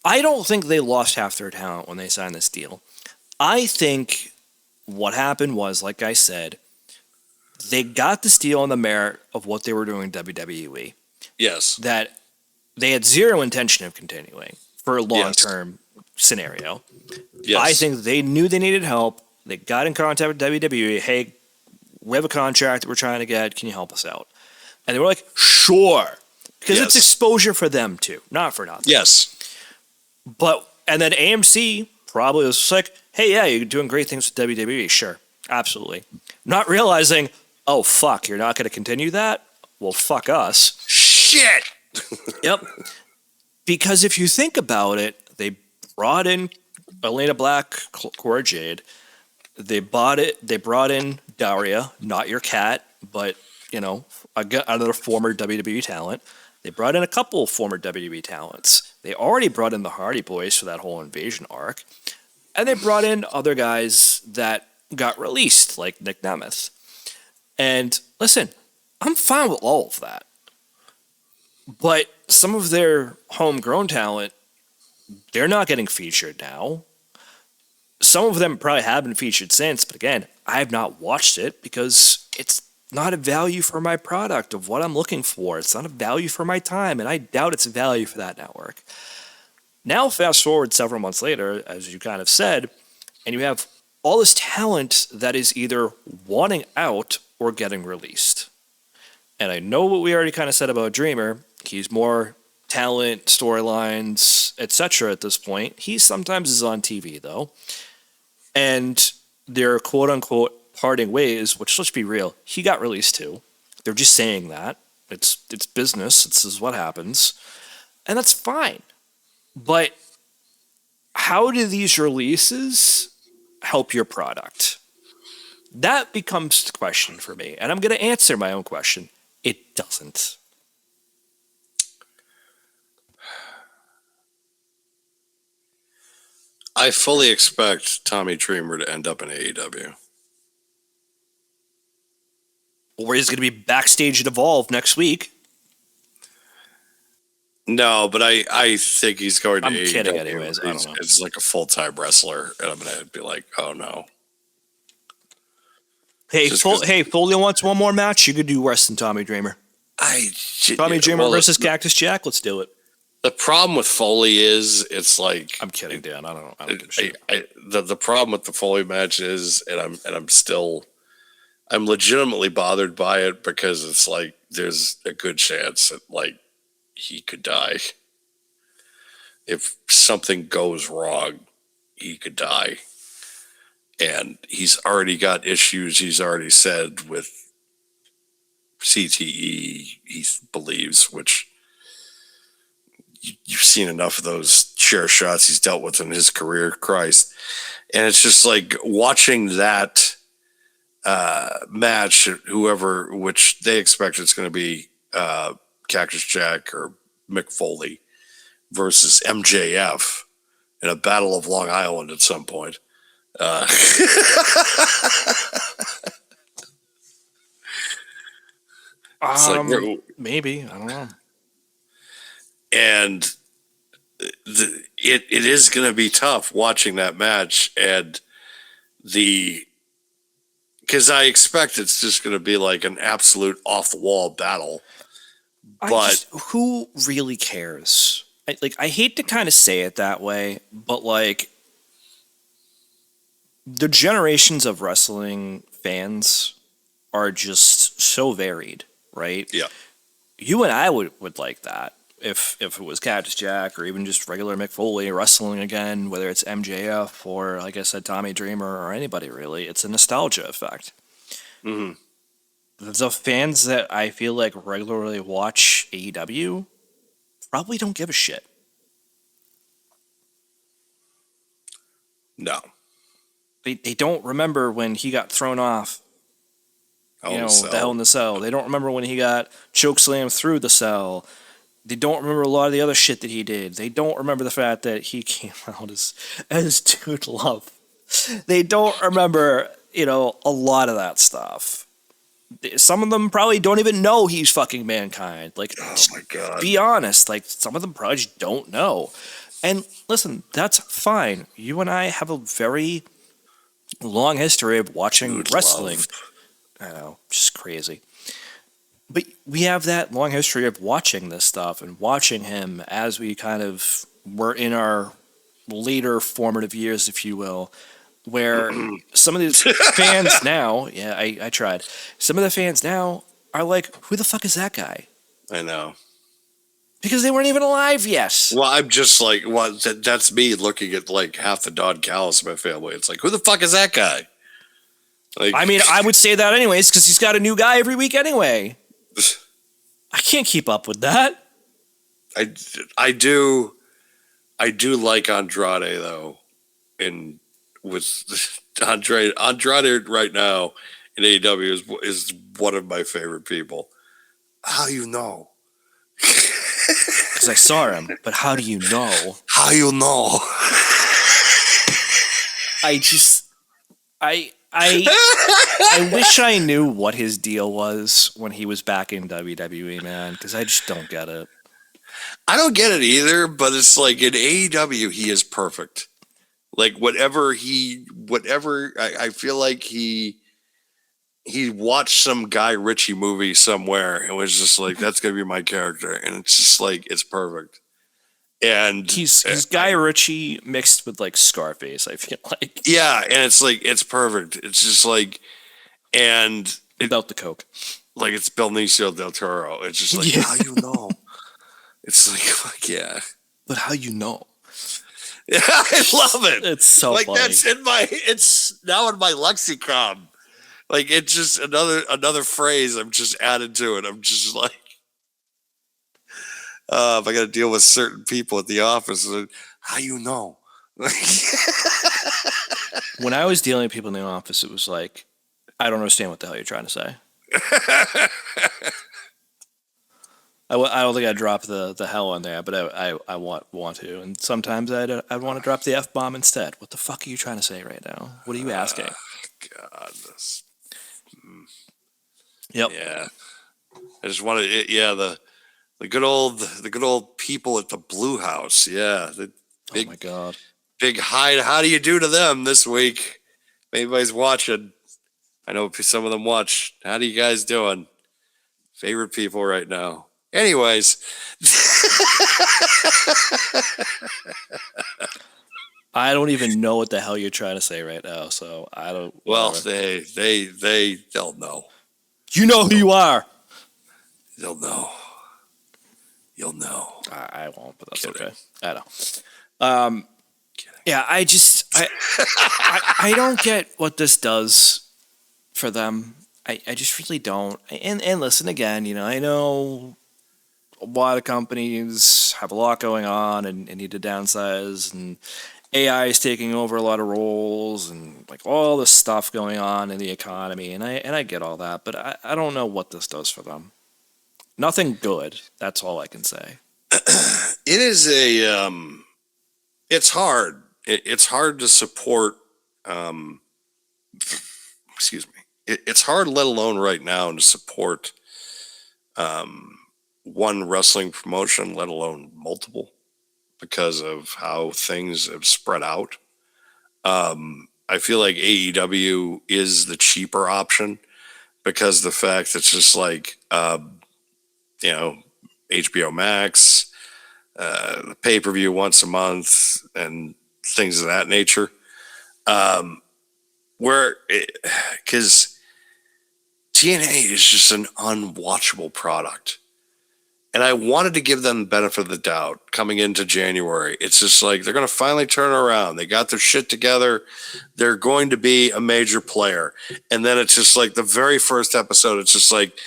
S3: I don't think they lost half their talent when they signed this deal. I think what happened was, like I said, they got this deal on the merit of what they were doing in WWE.
S2: Yes.
S3: That they had zero intention of continuing for a long-term scenario.
S2: Yes.
S3: I think they knew they needed help. They got in contact with WWE. Hey, we have a contract that we're trying to get. Can you help us out? And they were like, sure. Because it's exposure for them too, not for nothing.
S2: Yes.
S3: And then AMC probably was just like, hey, yeah, you're doing great things with WWE. Sure. Absolutely. Not realizing, oh, fuck, you're not going to continue that? Well, fuck us.
S2: Shit.
S3: Yep. Because if you think about it, they brought in Elena Black, Cora Jade. They brought in Daria, not your cat, but, you know, another former WWE talent. They brought in a couple former WWE talents. They already brought in the Hardy Boys for that whole Invasion arc. And they brought in other guys that got released, like Nick Nemeth. And listen, I'm fine with all of that. But some of their homegrown talent, they're not getting featured now. Some of them probably have been featured since, but again, I have not watched it because it's not a value for my product of what I'm looking for. It's not a value for my time, and I doubt it's a value for that network. Now, fast forward several months later, as you kind of said, and you have all this talent that is either wanting out or getting released. And I know what we already kind of said about Dreamer. He's more talent, storylines, etc. at this point. He sometimes is on TV, though. And they're quote-unquote parting ways, which, let's be real, he got released too. They're just saying that. It's business. This is what happens. And that's fine. But how do these releases help your product? That becomes the question for me. And I'm going to answer my own question. It doesn't.
S2: I fully expect Tommy Dreamer to end up in AEW.
S3: Or he's going to be backstage at Evolve next week.
S2: No, but I think he's going to
S3: I'm
S2: AEW.
S3: kidding anyways. I don't know.
S2: It's like a full-time wrestler, and I'm going to be like, oh, no.
S3: Hey, Foley wants one more match. You could do worse than Tommy Dreamer. Tommy Dreamer versus Cactus Jack. Let's do it.
S2: The problem with Foley is it's like
S3: I'm kidding, Dan. I don't give a shit.
S2: The problem with the Foley match is, and I'm legitimately bothered by it because it's like there's a good chance that like he could die if something goes wrong. He could die, and he's already got issues. He's already said with CTE he believes, which. You've seen enough of those chair shots he's dealt with in his career, Christ. And it's just like watching that match, which they expect it's going to be Cactus Jack or Mick Foley versus MJF in a Battle of Long Island at some point.
S3: Maybe. I don't know.
S2: And it is going to be tough watching that match, and because I expect it's just going to be like an absolute off the wall battle. But
S3: who really cares? I hate to kind of say it that way, but like the generations of wrestling fans are just so varied, right?
S2: Yeah.
S3: You and I would like that. If it was Cactus Jack or even just regular Mick Foley wrestling again, whether it's MJF or, like I said, Tommy Dreamer or anybody really, it's a nostalgia effect.
S2: Mm-hmm.
S3: The fans that I feel like regularly watch AEW probably don't give a shit.
S2: No.
S3: They don't remember when he got thrown off. The Hell in the Cell. They don't remember when he got chokeslammed through the cell. They don't remember a lot of the other shit that he did. They don't remember the fact that he came out as Dude Love. They don't remember, a lot of that stuff. Some of them probably don't even know he's fucking Mankind. Like,
S2: oh my God.
S3: Be honest. Like, some of them probably just don't know. And listen, that's fine. You and I have a very long history of watching wrestling. I know, just crazy. But we have that long history of watching this stuff and watching him as we kind of were in our later formative years, if you will, where some of these fans now, I tried. Some of the fans now are like, who the fuck is that guy?
S2: I know.
S3: Because they weren't even alive yet.
S2: Well, I'm just like, that's me looking at like half the Don Callis in my family. It's like, who the fuck is that guy? Like,
S3: I mean, I would say that anyways because he's got a new guy every week anyway. I can't keep up with that.
S2: I do like Andrade though, and with Andrade right now in AEW is one of my favorite people. How you know?
S3: because I saw him. But how do you know?
S2: How you know?
S3: I wish I knew what his deal was when he was back in WWE, man, because I just don't get it.
S2: I don't get it either, but it's like in AEW, he is perfect. Like whatever I feel like he watched some Guy Ritchie movie somewhere and was just like, that's gonna be my character, and it's just like it's perfect. And
S3: He's Guy Ritchie mixed with like Scarface, I feel like.
S2: yeah, and it's like it's perfect. It's just like
S3: Without the coke.
S2: like it's Benicio del Toro. It's just like how you know. It's like fuck yeah.
S3: But how you know?
S2: Yeah, I love it.
S3: It's so
S2: like
S3: funny.
S2: it's now in my lexicon. Like it's just another phrase I'm just added to it. I'm just like if I got to deal with certain people at the office, how you know?
S3: When I was dealing with people in the office, it was like, I don't understand what the hell you're trying to say. I don't think I'd drop the hell on there, but I want to. And sometimes I'd want to drop the F-bomb instead. What the fuck are you trying to say right now? What are you asking?
S2: God,
S3: Yep.
S2: yeah. I just wanted it. Yeah, the good old people at the Blue House. Yeah, the big,
S3: oh my god.
S2: Big hi. How do you do to them this week? If anybody's watching, I know some of them watch. How do you guys doing? Favorite people right now. Anyways,
S3: I don't even know what the hell you're trying to say right now, so I don't.
S2: well,
S3: whatever.
S2: they'll know.
S3: You know who you are.
S2: They'll know. You'll know.
S3: I won't, but that's
S2: Kidding.
S3: okay. I know. Yeah, I don't get what this does for them. I just really don't. And listen again, I know a lot of companies have a lot going on and need to downsize, and AI is taking over a lot of roles and like all this stuff going on in the economy, and I get all that, but I don't know what this does for them. Nothing good. That's all I can say.
S2: It is it's hard. It's hard to support. Excuse me. It's hard, let alone right now, to support one wrestling promotion, let alone multiple, because of how things have spread out. I feel like AEW is the cheaper option because the fact it's just like HBO Max, the pay-per-view once a month, and things of that nature. Because TNA is just an unwatchable product. And I wanted to give them the benefit of the doubt coming into January. It's just like they're going to finally turn around. They got their shit together. They're going to be a major player. And then it's just like the very first episode, it's just like,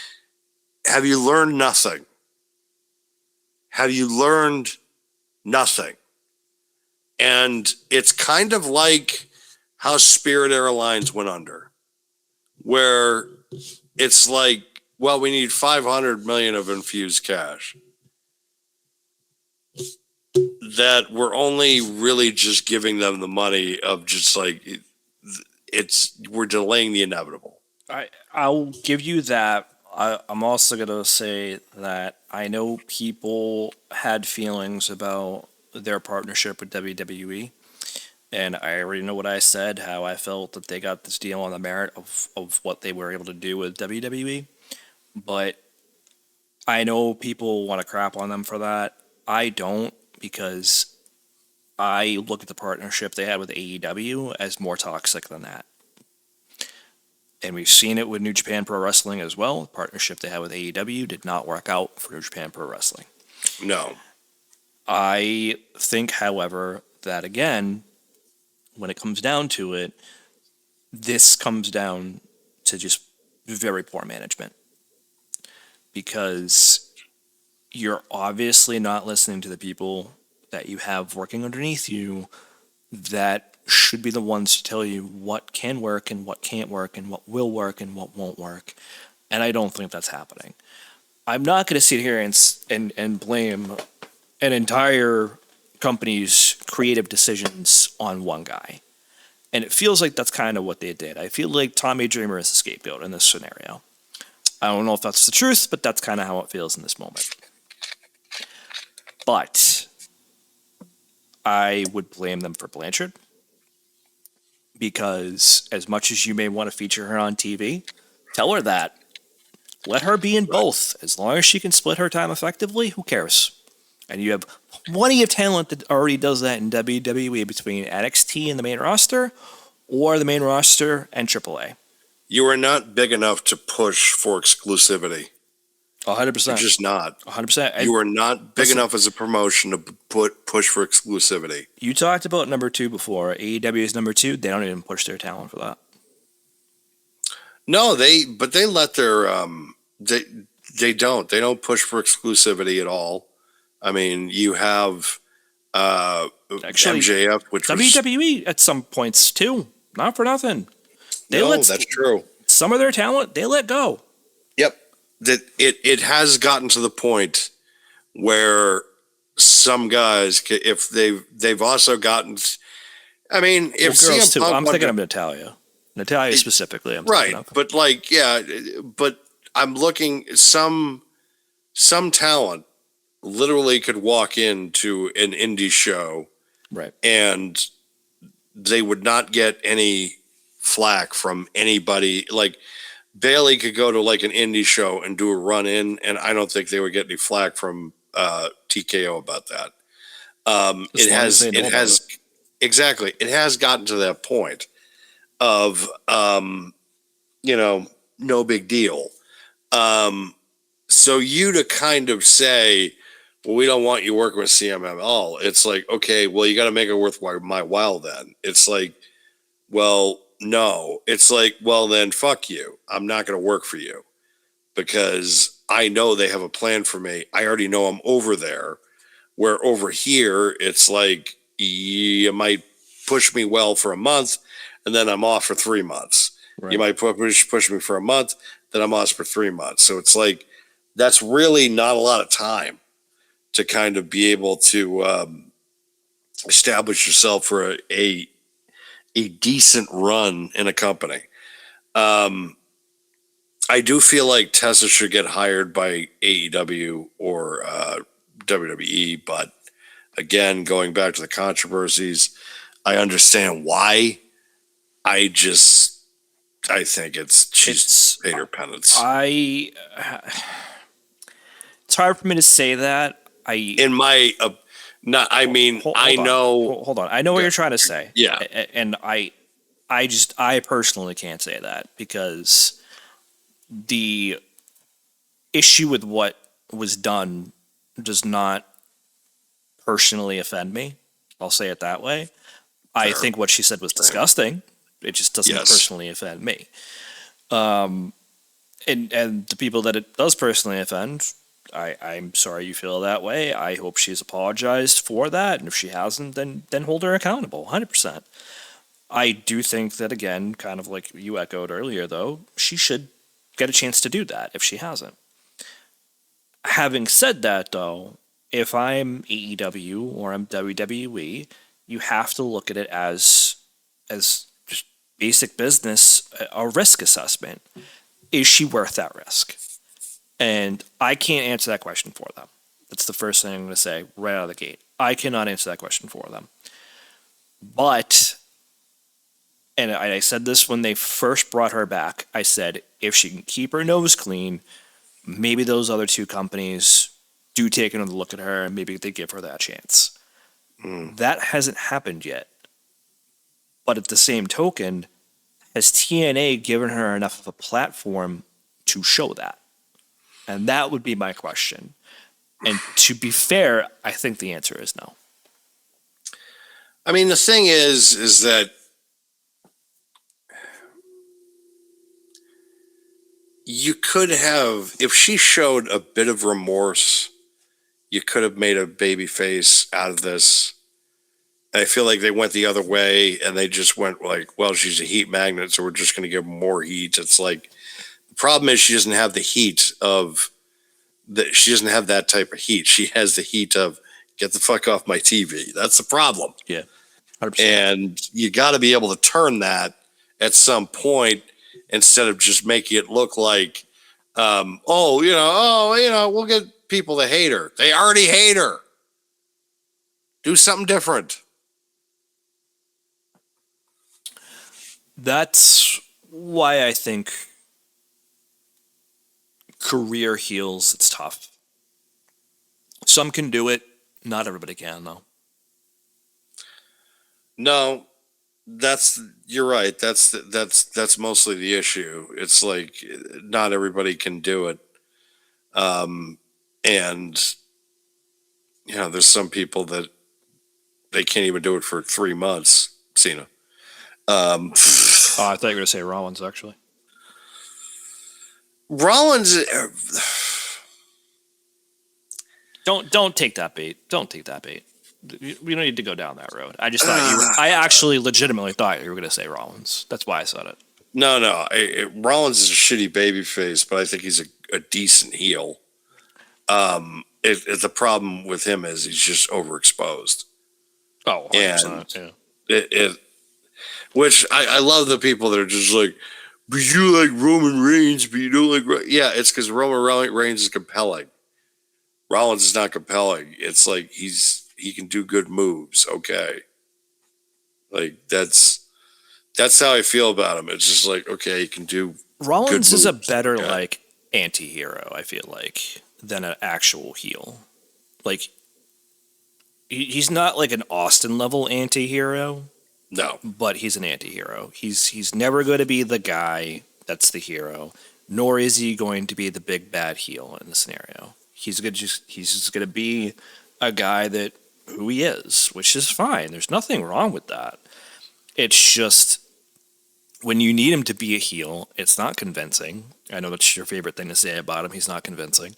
S2: have you learned nothing? Have you learned nothing? And it's kind of like how Spirit Airlines went under, where it's like, well, we need 500 million of infused cash. That we're only really just giving them the money of just like we're delaying the inevitable.
S3: I'll give you that. I'm also going to say that I know people had feelings about their partnership with WWE. And I already know what I said, how I felt that they got this deal on the merit of what they were able to do with WWE. But I know people want to crap on them for that. I don't, because I look at the partnership they had with AEW as more toxic than that. And we've seen it with New Japan Pro Wrestling as well. The partnership they had with AEW did not work out for New Japan Pro Wrestling.
S2: No.
S3: I think, however, that again, when it comes down to it, this comes down to just very poor management. Because you're obviously not listening to the people that you have working underneath you that should be the ones to tell you what can work and what can't work and what will work and what won't work. And I don't think that's happening. I'm not going to sit here and blame an entire company's creative decisions on one guy. And it feels like that's kind of what they did. I feel like Tommy Dreamer is the scapegoat in this scenario. I don't know if that's the truth, but that's kind of how it feels in this moment. But I would blame them for Blanchard, because as much as you may want to feature her on TV, tell her that. Let her be in both. As long as she can split her time effectively, who cares? And you have plenty of talent that already does that in WWE between NXT and the main roster, or the main roster and AAA.
S2: You are not big enough to push for exclusivity.
S3: 100%.
S2: You're just not.
S3: 100%.
S2: You are not big enough as a promotion to push for exclusivity.
S3: You talked about number 2 before. AEW is number 2. They don't even push their talent for that.
S2: No, they let their they don't push for exclusivity at all. I mean, you have
S3: Actually,
S2: MJF, which
S3: WWE at some points too. Not for nothing.
S2: That's true.
S3: Some of their talent they let go.
S2: Yep. That it has gotten to the point where some guys, if they've also gotten, I mean, if
S3: girls
S2: CM
S3: too.
S2: Punk
S3: I'm thinking of Natalia specifically. I'm
S2: right,
S3: of.
S2: but like, yeah, but I'm looking some talent literally could walk into an indie show,
S3: right,
S2: and they would not get any flack from anybody. Like Bailey could go to like an indie show and do a run in, and I don't think they would get any flack from TKO about that. It has exactly. It has gotten to that point of no big deal. So you to kind of say, well, we don't want you working with CMML. It's like, okay, well, you got to make it worth my while then. It's like, well, no. It's like, well, then fuck you. I'm not going to work for you because I know they have a plan for me. I already know I'm over there. Where over here, it's like you might push me well for a month and then I'm off for 3 months. Right. You might push me for a month, then I'm off for 3 months. So it's like, that's really not a lot of time to kind of be able to establish yourself for a decent run in a company. I do feel like Tessa should get hired by AEW or WWE, but again, going back to the controversies, I understand why. I think she's paid her penance.
S3: It's hard for me to say that.
S2: Hold on. I know what you're trying to say.
S3: Yeah. And I personally can't say that because the issue with what was done does not personally offend me. I'll say it that way. I think what she said was disgusting. It just doesn't personally offend me. And the people that it does personally offend, I'm sorry you feel that way. I hope she's apologized for that. And if she hasn't, then hold her accountable, 100%. I do think that, again, kind of like you echoed earlier, though, she should get a chance to do that if she hasn't. Having said that, though, if I'm AEW or I'm WWE, you have to look at it as just basic business, a risk assessment. Is she worth that risk? And I can't answer that question for them. That's the first thing I'm going to say right out of the gate. I cannot answer that question for them. But, and I said this when they first brought her back, I said, if she can keep her nose clean, maybe those other two companies do take another look at her and maybe they give her that chance. That hasn't happened yet. But at the same token, has TNA given her enough of a platform to show that? And that would be my question. And to be fair, I think the answer is no.
S2: I mean, the thing is that you could have, if she showed a bit of remorse, you could have made a baby face out of this. I feel like they went the other way and they just went like, well, she's a heat magnet, so we're just going to give her more heat. It's like, the problem is she doesn't have the heat of that. She doesn't have that type of heat. She has the heat of Get the fuck off my TV. That's the problem.
S3: Yeah. 100%.
S2: And you got to be able to turn that at some point instead of just making it look like, we'll get people to hate her. They already hate her. Do something different.
S3: That's why I think career heels, it's tough. Some can do it. Not everybody can, though.
S2: No, you're right. That's mostly the issue. It's like not everybody can do it. And there's some people that they can't even do it for 3 months. Cena.
S3: I thought you were going to say Rollins, actually.
S2: Rollins.
S3: Don't take that bait. Don't take that bait. We don't need to go down that road. I just thought I actually legitimately thought you were going to say Rollins. That's why I said it.
S2: No. Rollins is a shitty babyface, but I think he's a decent heel. The problem with him is he's just overexposed.
S3: Oh, 100%,
S2: yeah. Which I love the people that are just like, but you like Roman Reigns, but you don't like. Yeah, it's because Roman Reigns is compelling. Rollins is not compelling. It's like he can do good moves. Okay, like that's how I feel about him. It's just like, okay, he can do.
S3: Rollins is a better like anti-hero, I feel like, than an actual heel. Like he's not like an Austin level anti-hero.
S2: No,
S3: but he's an anti-hero. He's never going to be the guy that's the hero, nor is he going to be the big bad heel in the scenario. He's just going to be a guy that who he is, which is fine. There's nothing wrong with that. It's just when you need him to be a heel, it's not convincing. I know that's your favorite thing to say about him. He's not convincing.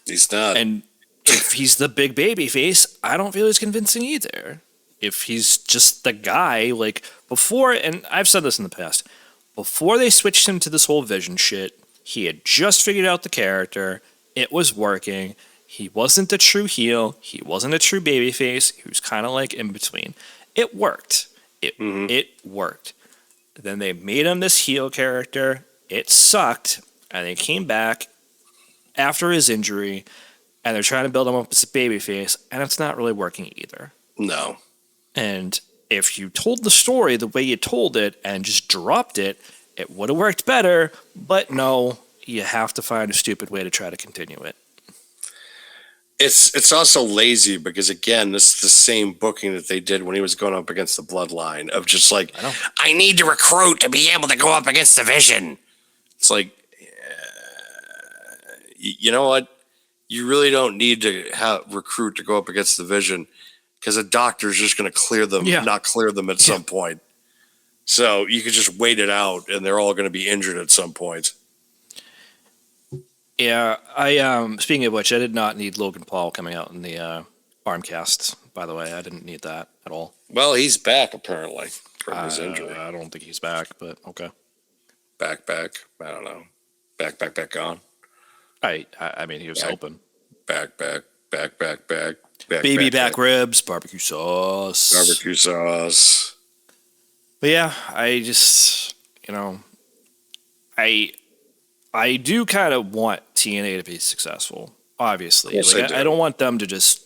S2: He's not.
S3: And if he's the big baby face, I don't feel he's convincing either. If he's just the guy, like before, and I've said this in the past, before they switched him to this whole Vision shit, he had just figured out the character. It was working. He wasn't a true heel. He wasn't a true babyface. He was kind of like in between. It worked. It worked. Then they made him this heel character. It sucked. And they came back after his injury, and they're trying to build him up as a babyface, and it's not really working either.
S2: No.
S3: And if you told the story the way you told it and just dropped it, it would have worked better. But no, you have to find a stupid way to try to continue it.
S2: It's also lazy because, again, this is the same booking that they did when he was going up against the Bloodline of just like, I need to recruit to be able to go up against the Vision. It's like, you know what? You really don't need to recruit to go up against the Vision. Because a doctor's just going to clear them, not clear them at some point. So you could just wait it out, and they're all going to be injured at some point.
S3: Yeah, I speaking of which, I did not need Logan Paul coming out in the Armcast. By the way, I didn't need that at all.
S2: Well, he's back apparently from his injury.
S3: I don't think he's back, but okay.
S2: Back. I don't know. Back on.
S3: I mean, he was open.
S2: Back.
S3: Baby back ribs, barbecue sauce. But yeah, I just, I do kind of want TNA to be successful, obviously.
S2: Yes,
S3: like, I don't want them to just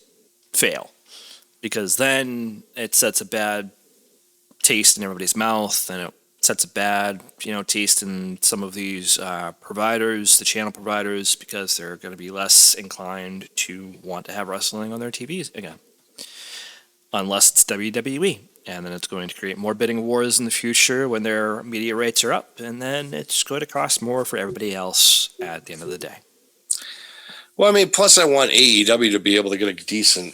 S3: fail, because then it sets a bad taste in everybody's mouth, and it sets a bad, taste in some of these providers, the channel providers, because they're going to be less inclined to want to have wrestling on their TVs again. Unless it's WWE. And then it's going to create more bidding wars in the future when their media rates are up. And then it's going to cost more for everybody else at the end of the day.
S2: Well, I mean, plus I want AEW to be able to get a decent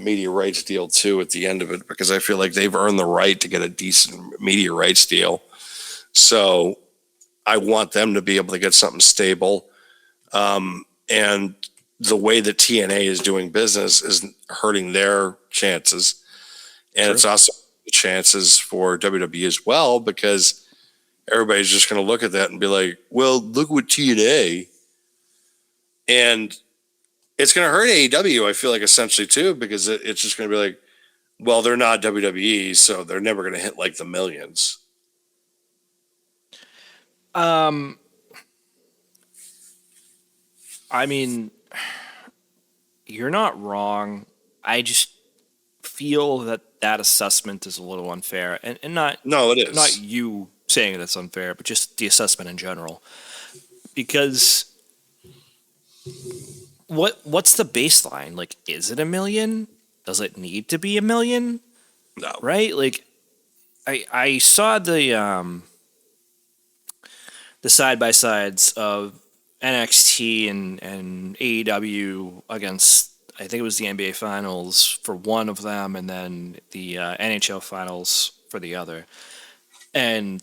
S2: media rights deal, too, at the end of it, because I feel like they've earned the right to get a decent media rights deal. So I want them to be able to get something stable. And the way that TNA is doing business is hurting their chances. And True. It's also the chances for WWE as well, because everybody's just going to look at that and be like, well, look what TNA. And It's going to hurt AEW, I feel like, essentially, too, because it's just going to be like, well, they're not WWE, so they're never going to hit like the millions.
S3: I mean, you're not wrong. I just feel that assessment is a little unfair, and not
S2: No, it is.
S3: not you saying that's unfair, but just the assessment in general. Because what's the baseline? Like, is it $1 million? Does it need to be $1 million?
S2: No.
S3: Right? Like, I saw the side by sides of NXT and AEW against, I think it was the NBA Finals for one of them, and then the NHL Finals for the other. And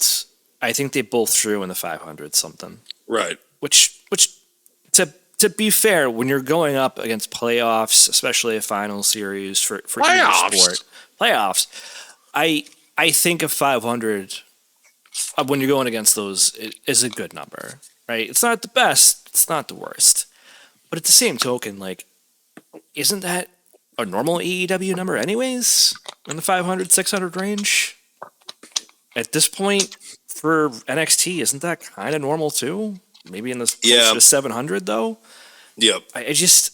S3: I think they both threw in the 500 something.
S2: Right.
S3: Which to be fair, when you're going up against playoffs, especially a final series for either sport, playoffs, I think a 500 when you're going against those is a good number, right? It's not the best, it's not the worst, but at the same token, like, isn't that a normal AEW number anyways in the 500, 600 range? At this point for NXT, isn't that kind of normal too? Maybe in the closer to 700 though.
S2: Yep.
S3: I just,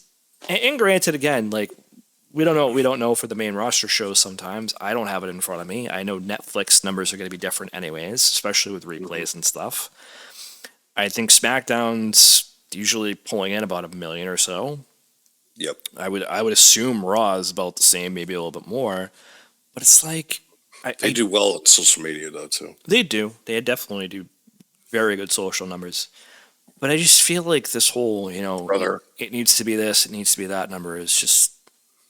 S3: and granted, again, like, we don't know for the main roster shows sometimes. I don't have it in front of me. I know Netflix numbers are going to be different anyways, especially with replays and stuff. I think SmackDown's usually pulling in about 1 million or so.
S2: Yep.
S3: I would assume Raw is about the same, maybe a little bit more. But it's like
S2: They do well at social media though too.
S3: They do. They definitely do very good social numbers. But I just feel like this whole,
S2: Brother.
S3: it needs to be this, it needs to be that number is just,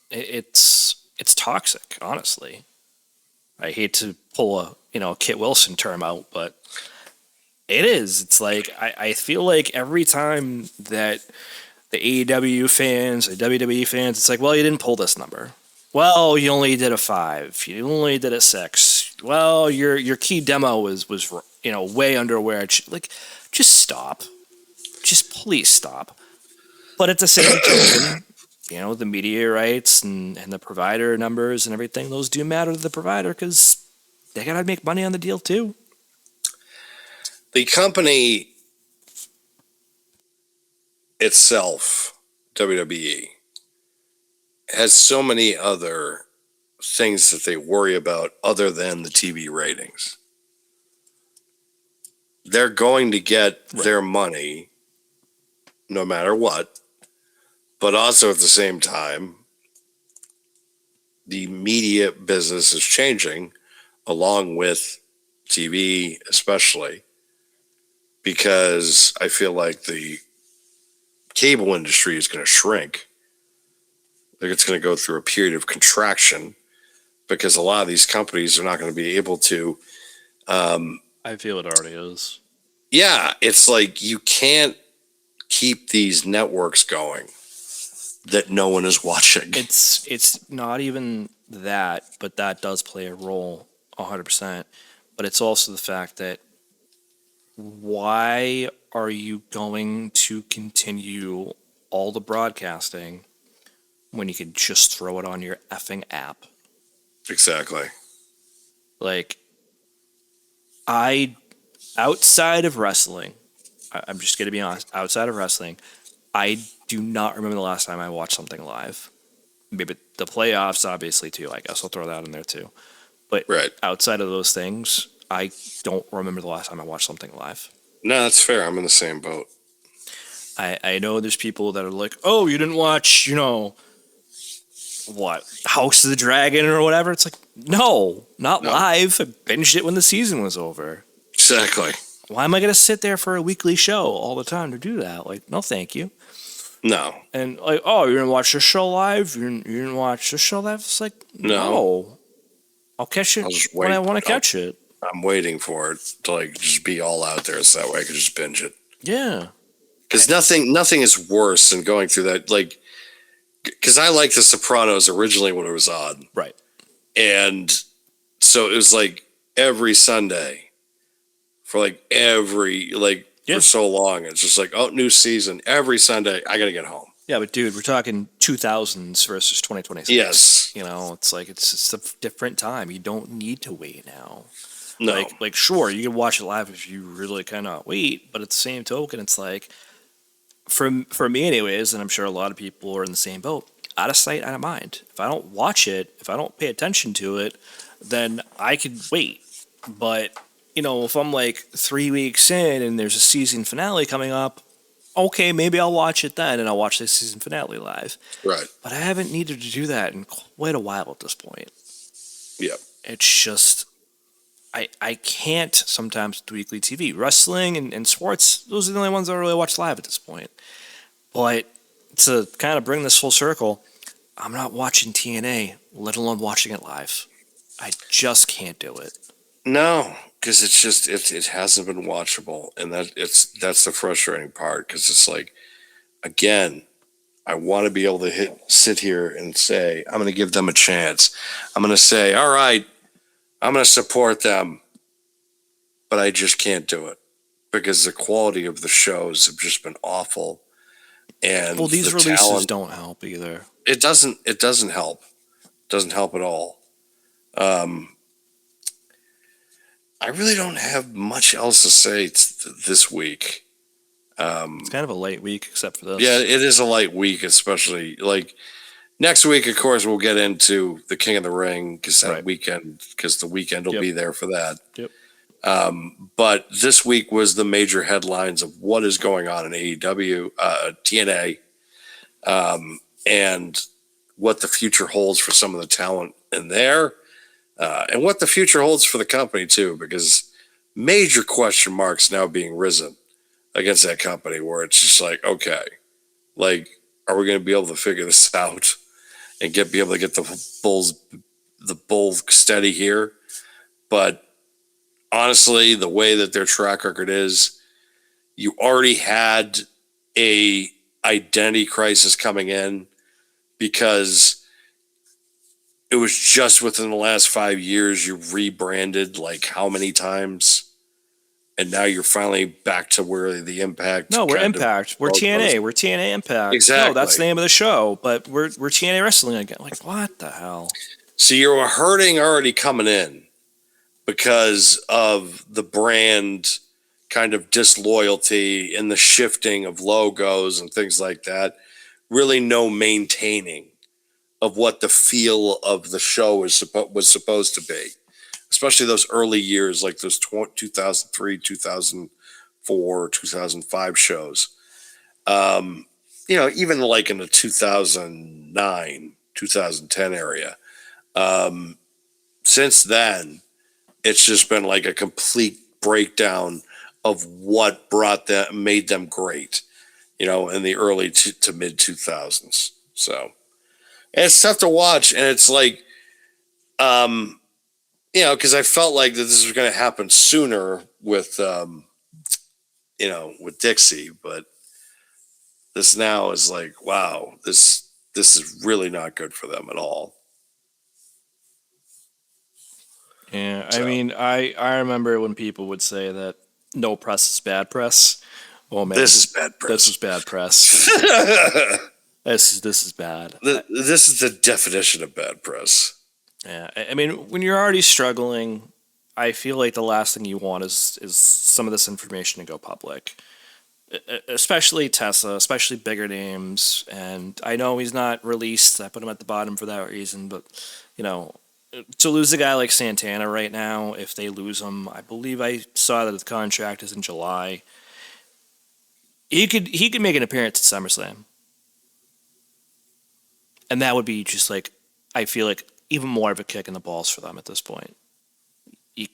S3: it's toxic, honestly. I hate to pull a Kit Wilson term out, but it is. It's like, I feel like every time that the AEW fans, the WWE fans, it's like, well, you didn't pull this number. Well, you only did a 5. You only did a 6. Well, your key demo was way under where it should. Like, just stop. Just please stop. But at the same token, the media rights and the provider numbers and everything, those do matter to the provider because they got to make money on the deal too.
S2: The company itself, WWE, has so many other things that they worry about other than the TV ratings. They're going to get their money no matter what, but also at the same time, the media business is changing along with TV, especially because I feel like the cable industry is going to shrink. Like it's going to go through a period of contraction because a lot of these companies are not going to be able to.
S3: I feel it already is.
S2: Yeah, it's like you can't keep these networks going that no one is watching.
S3: It's not even that, but that does play a role 100%. But it's also the fact that why are you going to continue all the broadcasting when you could just throw it on your effing app?
S2: Exactly.
S3: Like, outside of wrestling, I'm just going to be honest, outside of wrestling, I do not remember the last time I watched something live. Maybe the playoffs, obviously, too. I guess I'll throw that in there, too. But outside of those things, I don't remember the last time I watched something live.
S2: No, that's fair. I'm in the same boat.
S3: I know there's people that are like, oh, you didn't watch, what, House of the Dragon or whatever? It's like, no, not live. I binged it when the season was over.
S2: Exactly.
S3: Why am I going to sit there for a weekly show all the time to do that? Like, no, thank you.
S2: No.
S3: And like, oh, you didn't watch this show live? You didn't watch this show live? It's like, no. I'll catch it when I want to catch it.
S2: I'm waiting for it to just be all out there so that way I can just binge it.
S3: Yeah.
S2: Because nothing is worse than going through that. Because I liked The Sopranos originally when it was on.
S3: Right.
S2: And so it was every Sunday for for so long. It's just new season every Sunday. I got to get home.
S3: Yeah, but dude, we're talking 2000s versus 2026.
S2: Yes.
S3: You know, it's like it's just a different time. You don't need to wait now.
S2: No.
S3: Like sure, you can watch it live if you really cannot wait, but at the same token, it's like for me anyways, and I'm sure a lot of people are in the same boat. Out of sight, out of mind. If I don't watch it, if I don't pay attention to it, then I could wait. But you know, if I'm like 3 weeks in and there's a season finale coming up, okay, maybe I'll watch it then, and I'll watch the season finale live.
S2: Right.
S3: But I haven't needed to do that in quite a while at this point.
S2: Yep.
S3: It's just I can't sometimes with weekly TV. Wrestling and sports, those are the only ones I really watch live at this point. But to kind of bring this full circle, I'm not watching TNA, let alone watching it live. I just can't do it.
S2: No, because it's just it hasn't been watchable, and that's the frustrating part. Because it's like, again, I want to be able to sit here and say I'm going to give them a chance. I'm going to say, all right, I'm going to support them, but I just can't do it because the quality of the shows have just been awful. And
S3: well, these
S2: the
S3: releases
S2: talent,
S3: don't help either.
S2: It doesn't help. It doesn't help at all. I really don't have much else to say this week.
S3: It's kind of a light week, except for this.
S2: Yeah, it is a light week, especially like next week. Of course, we'll get into the King of the Ring because the weekend will be there for that.
S3: Yep.
S2: But this week was the major headlines of what is going on in AEW, TNA, and what the future holds for some of the talent in there, and what the future holds for the company too, because major question marks now being risen against that company, where it's just like, okay, like, are we going to be able to figure this out and be able to get the bull steady here? But honestly, the way that their track record is, you already had a identity crisis coming in because it was just within the last 5 years you rebranded like how many times, and now you're finally back to where the Impact.
S3: No, we're Impact. We're TNA. We're TNA Impact.
S2: Exactly.
S3: No, that's the name of the show. But we're TNA Wrestling again. Like, what the hell?
S2: So you're hurting already coming in because of the brand kind of disloyalty and the shifting of logos and things like that. Really no maintaining of what the feel of the show was supposed to be, especially those early years, like those 2003, 2004, 2005 shows. Even like in the 2009, 2010 area. Since then, it's just been like a complete breakdown of what made them great, in the early to mid 2000s. So, and it's tough to watch, and it's like, because I felt like that this was going to happen sooner with, with Dixie, but this now is like, wow, this is really not good for them at all.
S3: Yeah, I mean, I remember when people would say that no press is bad press. Oh man,
S2: this is bad press.
S3: This is bad press. This is bad.
S2: This is the definition of bad press.
S3: Yeah, I mean, when you're already struggling, I feel like the last thing you want is some of this information to go public. Especially Tessa, especially bigger names. And I know he's not released. I put him at the bottom for that reason. But, to lose a guy like Santana right now, if they lose him, I believe I saw that the contract is in July. He could make an appearance at SummerSlam. And that would be just like, I feel like, even more of a kick in the balls for them at this point. You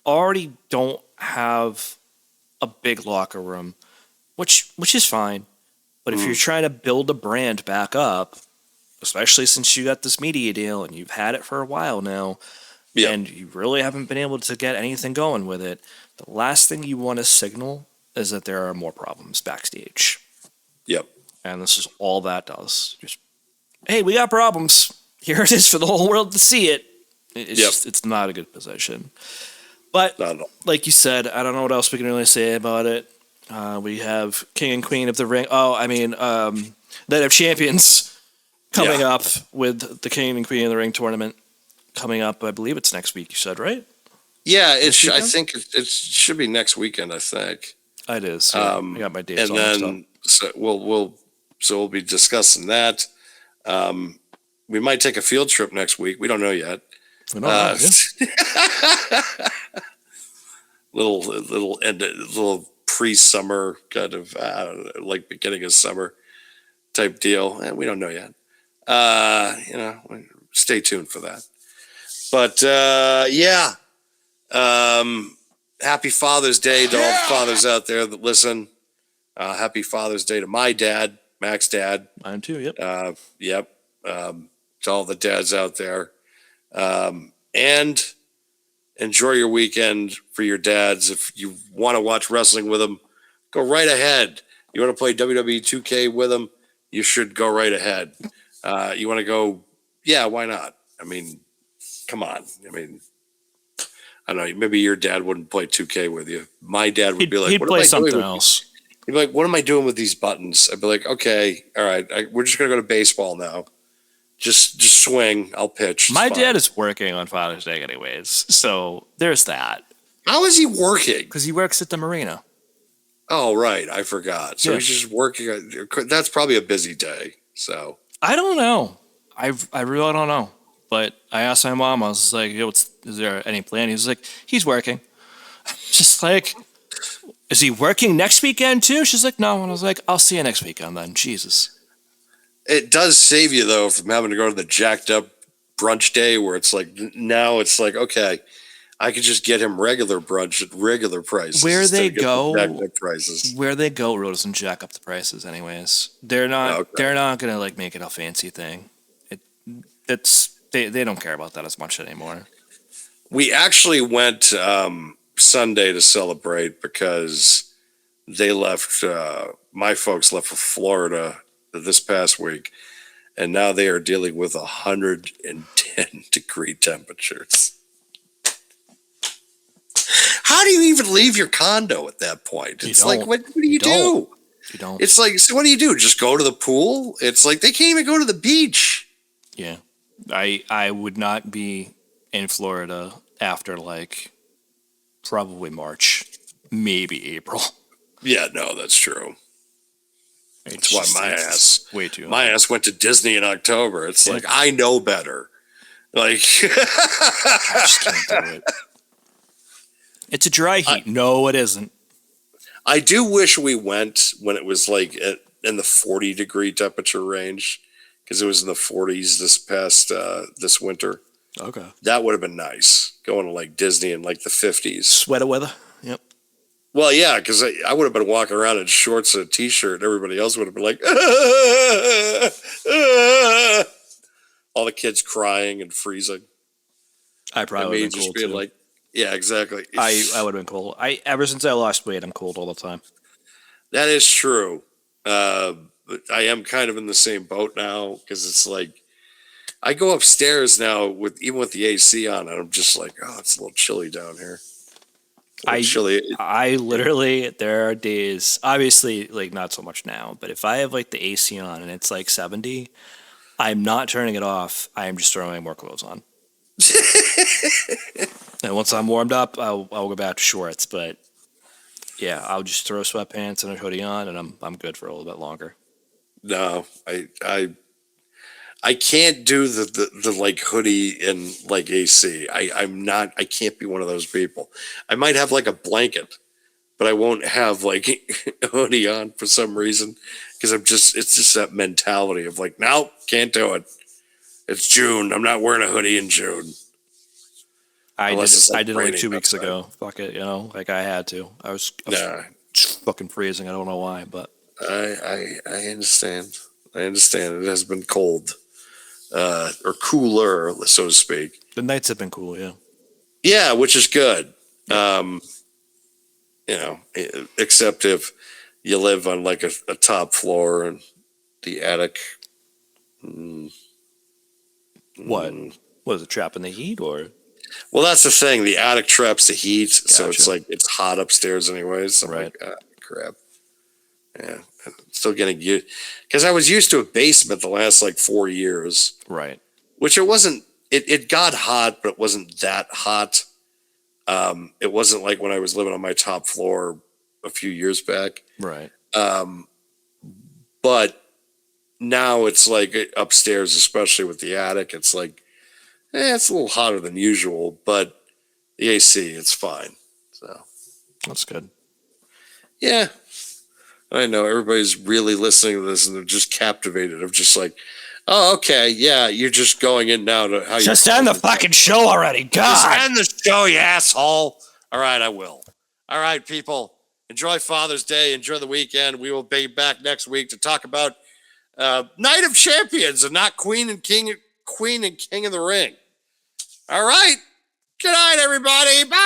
S3: already don't have a big locker room, which is fine. But if you're trying to build a brand back up, especially since you got this media deal and you've had it for a while now, and you really haven't been able to get anything going with it, the last thing you want to signal is that there are more problems backstage.
S2: Yep.
S3: And this is all that does. Just, hey, we got problems. Here it is for the whole world to see it. It's not a good position. But like you said, I don't know what else we can really say about it. We have King and Queen of the Ring. Oh, I mean, Night of Champions coming up with the King and Queen of the Ring tournament coming up. I believe it's next week. You said, right?
S2: Yeah, I
S3: weekend?
S2: think it should be next weekend. I think.
S3: It is. Yeah. I got my dates
S2: And
S3: all mixed up.
S2: then we'll be discussing that. We might take a field trip next week. We don't know yet.
S3: We don't know, yeah.
S2: little pre-summer kind of like beginning of summer type deal, and we don't know yet. Stay tuned for that. But happy Father's Day to all the fathers out there that listen. Happy Father's Day to my dad, Mac's dad.
S3: Mine too. Yep.
S2: Yep. To all the dads out there. And enjoy your weekend for your dads. If you want to watch wrestling with them, go right ahead. You want to play WWE 2K with them, you should go right ahead. You want to go, yeah, why not? I mean, come on. I mean, I don't know. Maybe your dad wouldn't play 2K with you. My dad would be like,
S3: he'd
S2: what
S3: play
S2: am I doing
S3: something
S2: with
S3: else.
S2: He'd be like, what am I doing with these buttons? I'd be like, okay, all right. We're just going to go to baseball now. Just swing. I'll pitch.
S3: My dad is working on Father's Day anyways, so there's that.
S2: How is he working?
S3: Because he works at the marina.
S2: Oh, right. I forgot. So he's just working. That's probably a busy day. So
S3: I don't know. I really don't know. But I asked my mom. I was like, "Yo, is there any plan?" He was like, "He's working." Just like, is he working next weekend too? She's like, "No." And I was like, "I'll see you next weekend then." Jesus.
S2: it does save you though from having to go to the jacked up brunch day where it's like now it's like okay, I could just get him regular brunch at regular prices.
S3: Where
S2: instead
S3: they
S2: of getting
S3: go,
S2: the jacked up prices.
S3: Where they go, really doesn't jack up the prices. Anyways, they're not.
S2: Okay.
S3: They're not gonna like make it a fancy thing. They don't care about that as much anymore.
S2: We actually went Sunday to celebrate because they left. My folks left for Florida this past week, and now they are dealing with 110-degree temperatures. How do you even leave your condo at that point? It's like, what do you do?
S3: You don't.
S2: It's like, so what do you do? Just go to the pool? It's like they can't even go to the beach.
S3: Yeah, I would not be in Florida after like probably March, maybe April.
S2: Yeah, no, that's true. That's why
S3: it's way too hot.
S2: my ass went to Disney in October. It's like I know better. Like
S3: I just can't do it. It's a dry heat. No, it isn't.
S2: I do wish we went when it was like in the 40-degree temperature range because it was in the 40s this winter.
S3: Okay.
S2: That would have been nice going to like Disney in like the 50s.
S3: Sweater weather. Yep.
S2: Well, yeah, because I would have been walking around in shorts and a t-shirt, and everybody else would have been like, all the kids crying and freezing.
S3: I probably would have been
S2: just
S3: cold
S2: being
S3: too.
S2: like, yeah, exactly.
S3: I would have been cold. Ever since I lost weight, I'm cold all the time.
S2: That is true. But I am kind of in the same boat now because it's like I go upstairs now even with the AC on, and I'm just like, oh, it's a little chilly down here. Chilly.
S3: I literally, there are days, obviously, like not so much now, but if I have like the AC on and it's like 70, I'm not turning it off. I am just throwing more clothes on. And once I'm warmed up, I'll go back to shorts. But yeah, I'll just throw sweatpants and a hoodie on, and I'm good for a little bit longer.
S2: No, I can't do the like hoodie and like AC. I can't be one of those people. I might have like a blanket, but I won't have like a hoodie on for some reason because it's just that mentality of like, no, can't do it. It's June. I'm not wearing a hoodie in June.
S3: I did it like
S2: raining
S3: 2 weeks
S2: outside.
S3: ago. Fuck it, like I had to. I was just fucking freezing. I don't know why, but
S2: I understand. I understand. It has been cold. Or cooler, so to speak.
S3: the nights have been cool. Yeah.
S2: Yeah, which is good. Except if you live on like a top floor and the attic.
S3: What? What is it? Trapping the heat or?
S2: Well, that's the thing. The attic traps the heat, so it's
S3: Gotcha.
S2: like it's hot upstairs anyways. So I'm
S3: Right.
S2: like, crap. Yeah, still getting used because I was used to a basement the last like 4 years,
S3: Right.
S2: which it wasn't. It got hot, but it wasn't that hot. It wasn't like when I was living on my top floor a few years back.
S3: Right.
S2: But now it's like upstairs, especially with the attic, it's like, it's a little hotter than usual, but the AC, it's fine. So,
S3: That's good.
S2: yeah, I know everybody's really listening to this and they're just captivated of just like, oh, okay, yeah, you're just going in now to how
S3: Just
S2: you
S3: end the fucking show already.
S2: just
S3: God.
S2: end the show, you asshole. All right, I will. All right, people, enjoy Father's Day, enjoy the weekend. We will be back next week to talk about Night of Champions and not Queen and King of the Ring. All right. Good night, everybody. Bye.